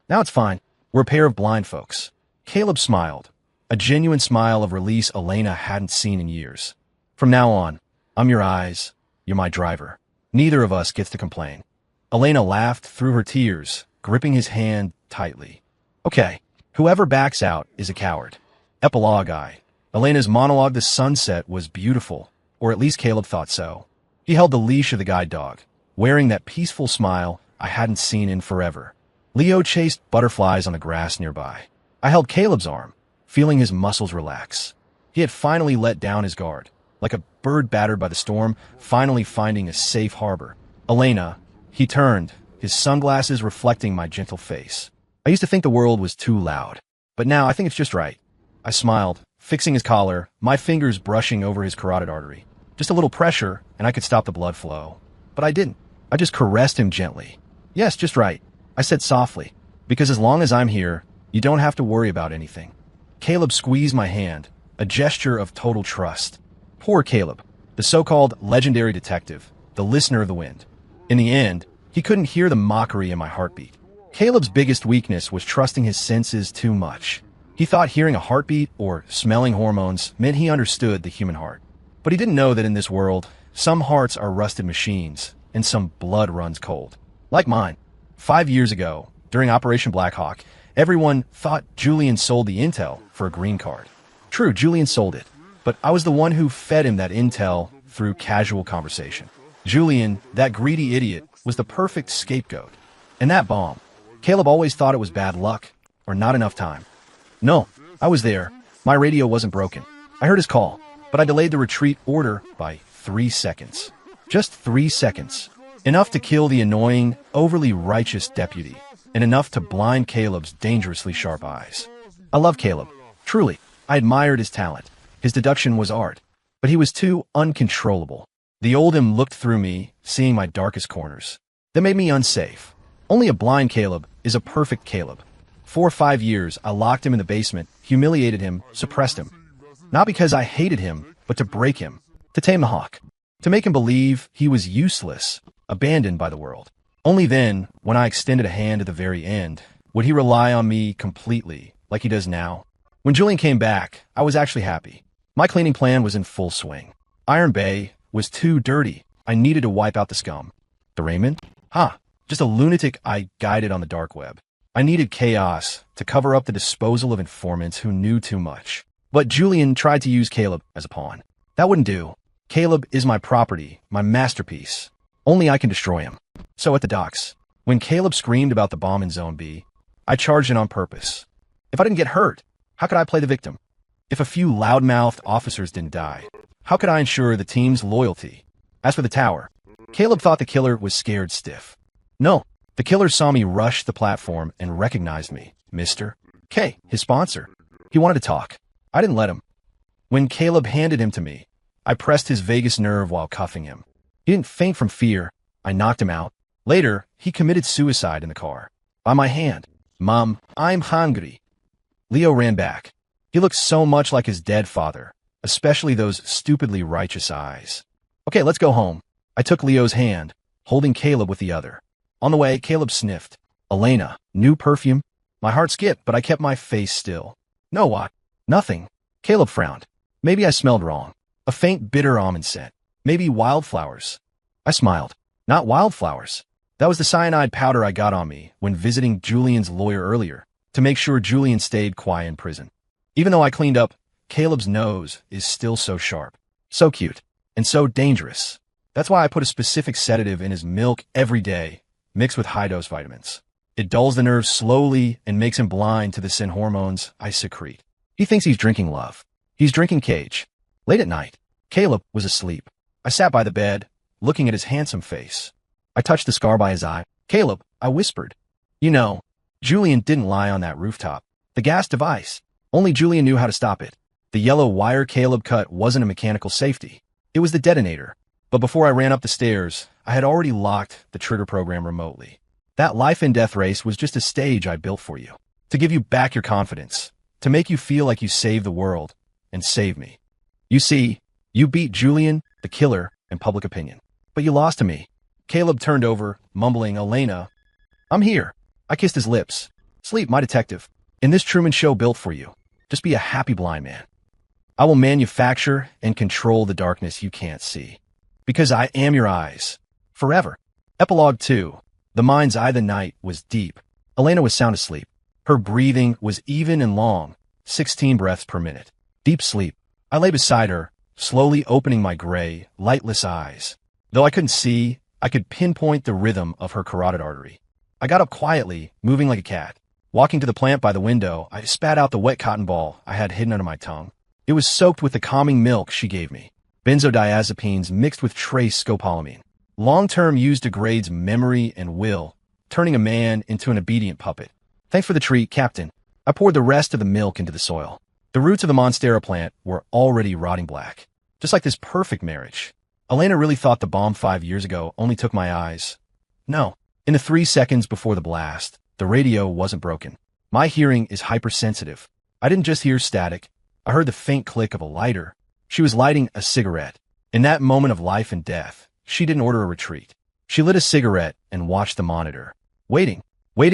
Now it's fine. We're a pair of blind folks. Caleb smiled. A genuine smile of release Elena hadn't seen in years. From now on, I'm your eyes. You're my driver. Neither of us gets to complain. Elena laughed through her tears, gripping his hand tightly. Okay, whoever backs out is a coward. Epilogue I. Elena's monologue to sunset was beautiful, or at least Caleb thought so. He held the leash of the guide dog, wearing that peaceful smile I hadn't seen in forever. Leo chased butterflies on the grass nearby. I held Caleb's arm, feeling his muscles relax. He had finally let down his guard, like a bird battered by the storm, finally finding a safe harbor. Elena, he turned, his sunglasses reflecting my gentle face. I used to think the world was too loud, but now I think it's just right. I smiled, fixing his collar, my fingers brushing over his carotid artery. Just a little pressure, and I could stop the blood flow. But I didn't. I just caressed him gently. Yes, just right. I said softly, because as long as I'm here, you don't have to worry about anything. Caleb squeezed my hand, a gesture of total trust. Poor Caleb, the so-called legendary detective, the listener of the wind. In the end, he couldn't hear the mockery in my heartbeat. Caleb's biggest weakness was trusting his senses too much. He thought hearing a heartbeat or smelling hormones meant he understood the human heart. But he didn't know that in this world, some hearts are rusted machines and some blood runs cold. Like mine. 5 years ago, during Operation Black Hawk, everyone thought Julian sold the intel for a green card. True, Julian sold it, but I was the one who fed him that intel through casual conversation. Julian, that greedy idiot, was the perfect scapegoat. And that bomb, Caleb always thought it was bad luck or not enough time. No, I was there. My radio wasn't broken. I heard his call, but I delayed the retreat order by 3 seconds. Just 3 seconds. Enough to kill the annoying, overly righteous deputy, and enough to blind Caleb's dangerously sharp eyes. I love Caleb. Truly, I admired his talent. His deduction was art, but he was too uncontrollable. The old him looked through me, seeing my darkest corners. That made me unsafe. Only a blind Caleb is a perfect Caleb. 4 or 5 years, I locked him in the basement, humiliated him, suppressed him. Not because I hated him, but to break him, to tame the hawk, to make him believe he was useless, abandoned by the world. Only then, when I extended a hand at the very end, would he rely on me completely, like he does now. When Julian came back, I was actually happy. My cleaning plan was in full swing. Iron Bay was too dirty. I needed to wipe out the scum. The Raymond? Just a lunatic I guided on the dark web. I needed chaos to cover up the disposal of informants who knew too much. But Julian tried to use Caleb as a pawn. That wouldn't do. Caleb is my property, my masterpiece. Only I can destroy him. So at the docks, when Caleb screamed about the bomb in Zone B, I charged in on purpose. If I didn't get hurt, how could I play the victim? If a few loudmouthed officers didn't die, how could I ensure the team's loyalty? As for the tower, Caleb thought the killer was scared stiff. No, the killer saw me rush the platform and recognized me, Mr. K, his sponsor. He wanted to talk. I didn't let him. When Caleb handed him to me, I pressed his vagus nerve while cuffing him. He didn't faint from fear. I knocked him out. Later, he committed suicide in the car. By my hand. Mom, I'm hungry. Leo ran back. He looked so much like his dead father, especially those stupidly righteous eyes. Okay, let's go home. I took Leo's hand, holding Caleb with the other. On the way, Caleb sniffed. Elena, new perfume? My heart skipped, but I kept my face still. No, what? Nothing. Caleb frowned. Maybe I smelled wrong. A faint bitter almond scent. Maybe wildflowers. I smiled. Not wildflowers. That was the cyanide powder I got on me when visiting Julian's lawyer earlier, to make sure Julian stayed quiet in prison. Even though I cleaned up, Caleb's nose is still so sharp, so cute, and so dangerous. That's why I put a specific sedative in his milk every day, mixed with high-dose vitamins. It dulls the nerves slowly and makes him blind to the sin hormones I secrete. He thinks he's drinking love. He's drinking cage. Late at night, Caleb was asleep. I sat by the bed, looking at his handsome face. I touched the scar by his eye. Caleb, I whispered. You know, Julian didn't lie on that rooftop. The gas device. Only Julian knew how to stop it. The yellow wire Caleb cut wasn't a mechanical safety. It was the detonator. But before I ran up the stairs, I had already locked the trigger program remotely. That life and death race was just a stage I built for you. To give you back your confidence. To make you feel like you saved the world. And save me. You see, you beat Julian, the killer, in public opinion. But you lost to me. Caleb turned over, mumbling, Elena. I'm here. I kissed his lips. Sleep, my detective. In this Truman Show built for you. Just be a happy blind man. I will manufacture and control the darkness you can't see. Because I am your eyes. Forever. Epilogue 2. The mind's eye of the night was deep. Elena was sound asleep. Her breathing was even and long, 16 breaths per minute. Deep sleep. I lay beside her, slowly opening my gray, lightless eyes. Though I couldn't see, I could pinpoint the rhythm of her carotid artery. I got up quietly, moving like a cat. Walking to the plant by the window, I spat out the wet cotton ball I had hidden under my tongue. It was soaked with the calming milk she gave me. Benzodiazepines mixed with trace scopolamine. Long-term use degrades memory and will, turning a man into an obedient puppet. Thanks for the treat, Captain. I poured the rest of the milk into the soil. The roots of the Monstera plant were already rotting black. Just like this perfect marriage. Elena really thought the bomb 5 years ago only took my eyes. No. In the 3 seconds before the blast, the radio wasn't broken. My hearing is hypersensitive. I didn't just hear static. I heard the faint click of a lighter. She was lighting a cigarette. In that moment of life and death, she didn't order a retreat. She lit a cigarette and watched the monitor. Waiting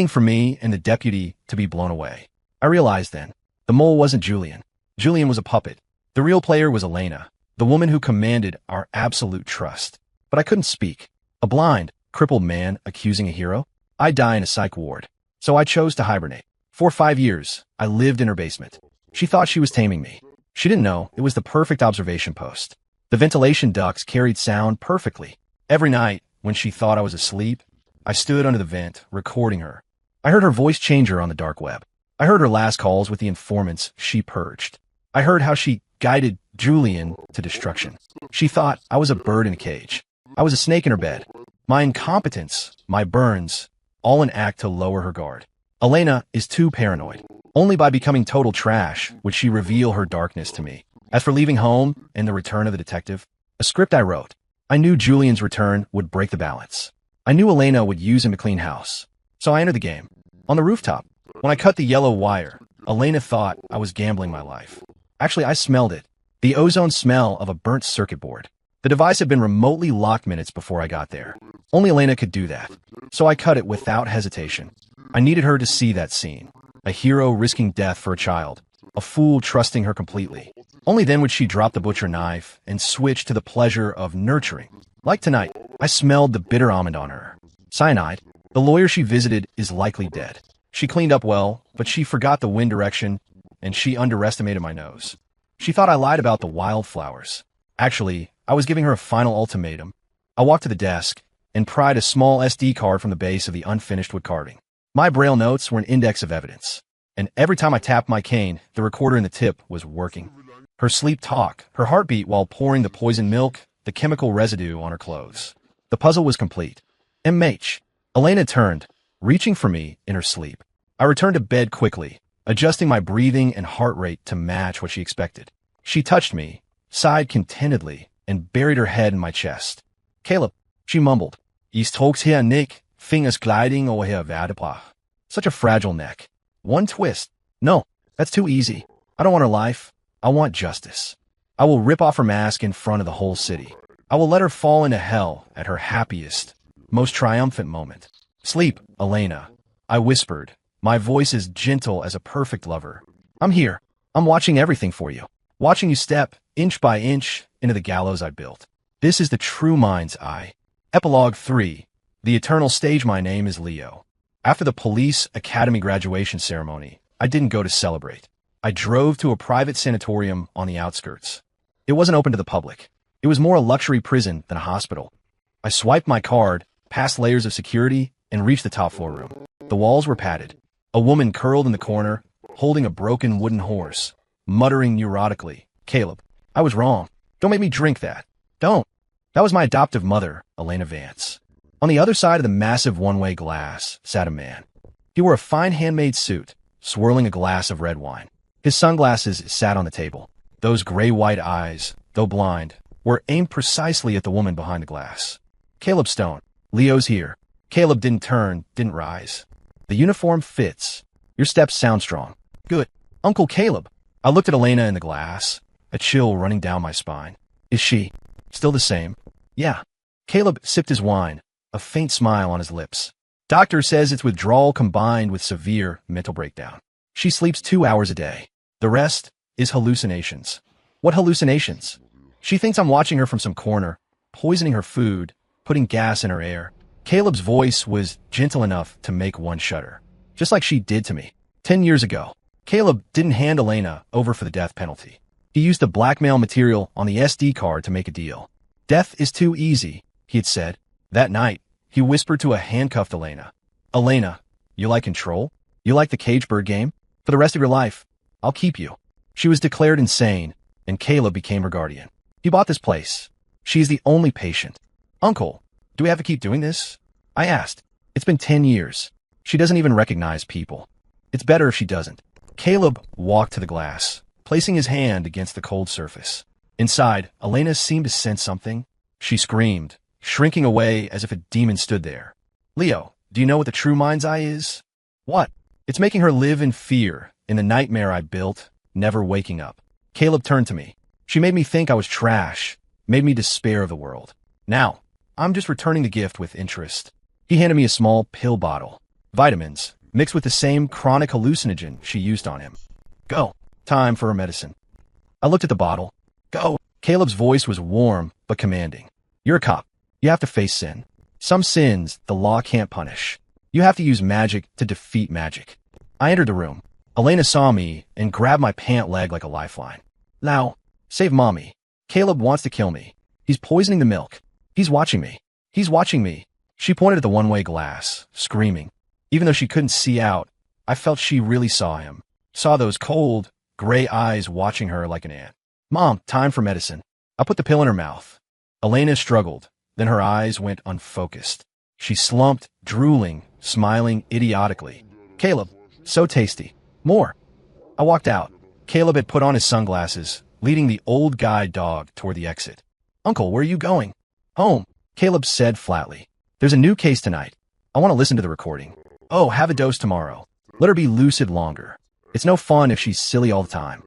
for me and the deputy to be blown away. I realized then, the mole wasn't Julian. Julian was a puppet. The real player was Elena, the woman who commanded our absolute trust. But I couldn't speak. A blind, crippled man accusing a hero? I'd die in a psych ward. So I chose to hibernate. For 5 years, I lived in her basement. She thought she was taming me. She didn't know it was the perfect observation post. The ventilation ducts carried sound perfectly. Every night, when she thought I was asleep, I stood under the vent, recording her. I heard her voice changer on the dark web. I heard her last calls with the informants she purged. I heard how she guided Julian to destruction. She thought I was a bird in a cage. I was a snake in her bed. My incompetence, my burns, all an act to lower her guard. Elena is too paranoid. Only by becoming total trash would she reveal her darkness to me. As for leaving home and the return of the detective, a script I wrote. I knew Julian's return would break the balance. I knew Elena would use him to clean house. So I entered the game. On the rooftop, when I cut the yellow wire, Elena thought I was gambling my life. Actually, I smelled it. The ozone smell of a burnt circuit board. The device had been remotely locked minutes before I got there. Only Elena could do that. So I cut it without hesitation. I needed her to see that scene. A hero risking death for a child. A fool trusting her completely. Only then would she drop the butcher knife and switch to the pleasure of nurturing. Like tonight, I smelled the bitter almond on her. Cyanide. The lawyer she visited is likely dead. She cleaned up well, but she forgot the wind direction, and she underestimated my nose. She thought I lied about the wildflowers. Actually, I was giving her a final ultimatum. I walked to the desk and pried a small SD card from the base of the unfinished wood carving. My braille notes were an index of evidence, and every time I tapped my cane, the recorder in the tip was working. Her sleep talk, her heartbeat while pouring the poisoned milk, the chemical residue on her clothes. The puzzle was complete. MH. Elena turned, reaching for me in her sleep. I returned to bed quickly, adjusting my breathing and heart rate to match what she expected. She touched me, sighed contentedly, and buried her head in my chest. Caleb, she mumbled. Ich trug's hier Nick, fingers gliding over her Werdepach. Such a fragile neck. One twist. No, that's too easy. I don't want her life. I want justice. I will rip off her mask in front of the whole city. I will let her fall into hell at her happiest, most triumphant moment. Sleep, Elena, I whispered, my voice as gentle as a perfect lover. I'm here. I'm watching everything for you. Watching you step, inch by inch, into the gallows I built. This is the true mind's eye. Epilogue 3. The eternal stage. My name is Leo. After the police academy graduation ceremony, I didn't go to celebrate. I drove to a private sanatorium on the outskirts. It wasn't open to the public. It was more a luxury prison than a hospital. I swiped my card, passed layers of security, and reached the top floor room. The walls were padded. A woman curled in the corner, holding a broken wooden horse, muttering neurotically, Caleb, I was wrong. Don't make me drink that. Don't. That was my adoptive mother, Elena Vance. On the other side of the massive one-way glass sat a man. He wore a fine handmade suit, swirling a glass of red wine. His sunglasses sat on the table. Those gray-white eyes, though blind, were aimed precisely at the woman behind the glass. Caleb Stone. Leo's here. Caleb didn't turn, didn't rise. The uniform fits. Your steps sound strong. Good. Uncle Caleb. I looked at Elena in the glass, a chill running down my spine. Is she still the same? Yeah. Caleb sipped his wine, a faint smile on his lips. Doctor says it's withdrawal combined with severe mental breakdown. She sleeps 2 hours a day. The rest is hallucinations. What hallucinations? She thinks I'm watching her from some corner, poisoning her food, putting gas in her air. Caleb's voice was gentle enough to make one shudder, just like she did to me 10 years ago. Caleb didn't hand Elena over for the death penalty. He used the blackmail material on the SD card to make a deal. Death is too easy, he had said. That night, he whispered to a handcuffed Elena. Elena, you like control? You like the cage bird game? For the rest of your life, I'll keep you. She was declared insane, and Caleb became her guardian. He bought this place. She's the only patient. Uncle, do we have to keep doing this? I asked. It's been 10 years. She doesn't even recognize people. It's better if she doesn't. Caleb walked to the glass, placing his hand against the cold surface. Inside, Elena seemed to sense something. She screamed, shrinking away as if a demon stood there. Leo, do you know what the true mind's eye is? What? It's making her live in fear, in the nightmare I built, never waking up. Caleb turned to me. She made me think I was trash, made me despair of the world. Now, I'm just returning the gift with interest. He handed me a small pill bottle. Vitamins, mixed with the same chronic hallucinogen she used on him. Go. Time for her medicine. I looked at the bottle. Go. Caleb's voice was warm, but commanding. You're a cop. You have to face sin. Some sins the law can't punish. You have to use magic to defeat magic. I entered the room. Elena saw me and grabbed my pant leg like a lifeline. Now, save mommy. Caleb wants to kill me. He's poisoning the milk. He's watching me. He's watching me. She pointed at the one-way glass, screaming. Even though she couldn't see out, I felt she really saw him. Saw those cold, gray eyes watching her like an ant. Mom, time for medicine. I put the pill in her mouth. Elena struggled. Then her eyes went unfocused. She slumped, drooling, smiling idiotically. Caleb, so tasty. More. I walked out. Caleb had put on his sunglasses, leading the old guide dog toward the exit. Uncle, where are you going? Home, Caleb said flatly. There's a new case tonight. I want to listen to the recording. Oh, have a dose tomorrow. Let her be lucid longer. It's no fun if she's silly all the time.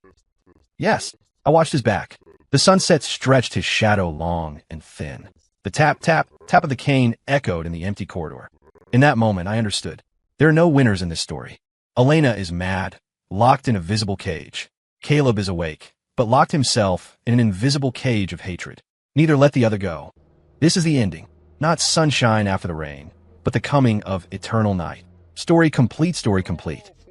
Yes, I watched his back. The sunset stretched his shadow long and thin. The tap, tap, tap of the cane echoed in the empty corridor. In that moment, I understood. There are no winners in this story. Elena is mad, locked in a visible cage. Caleb is awake, but locked himself in an invisible cage of hatred. Neither let the other go. This is the ending. Not sunshine after the rain, but the coming of eternal night. Story complete, story complete.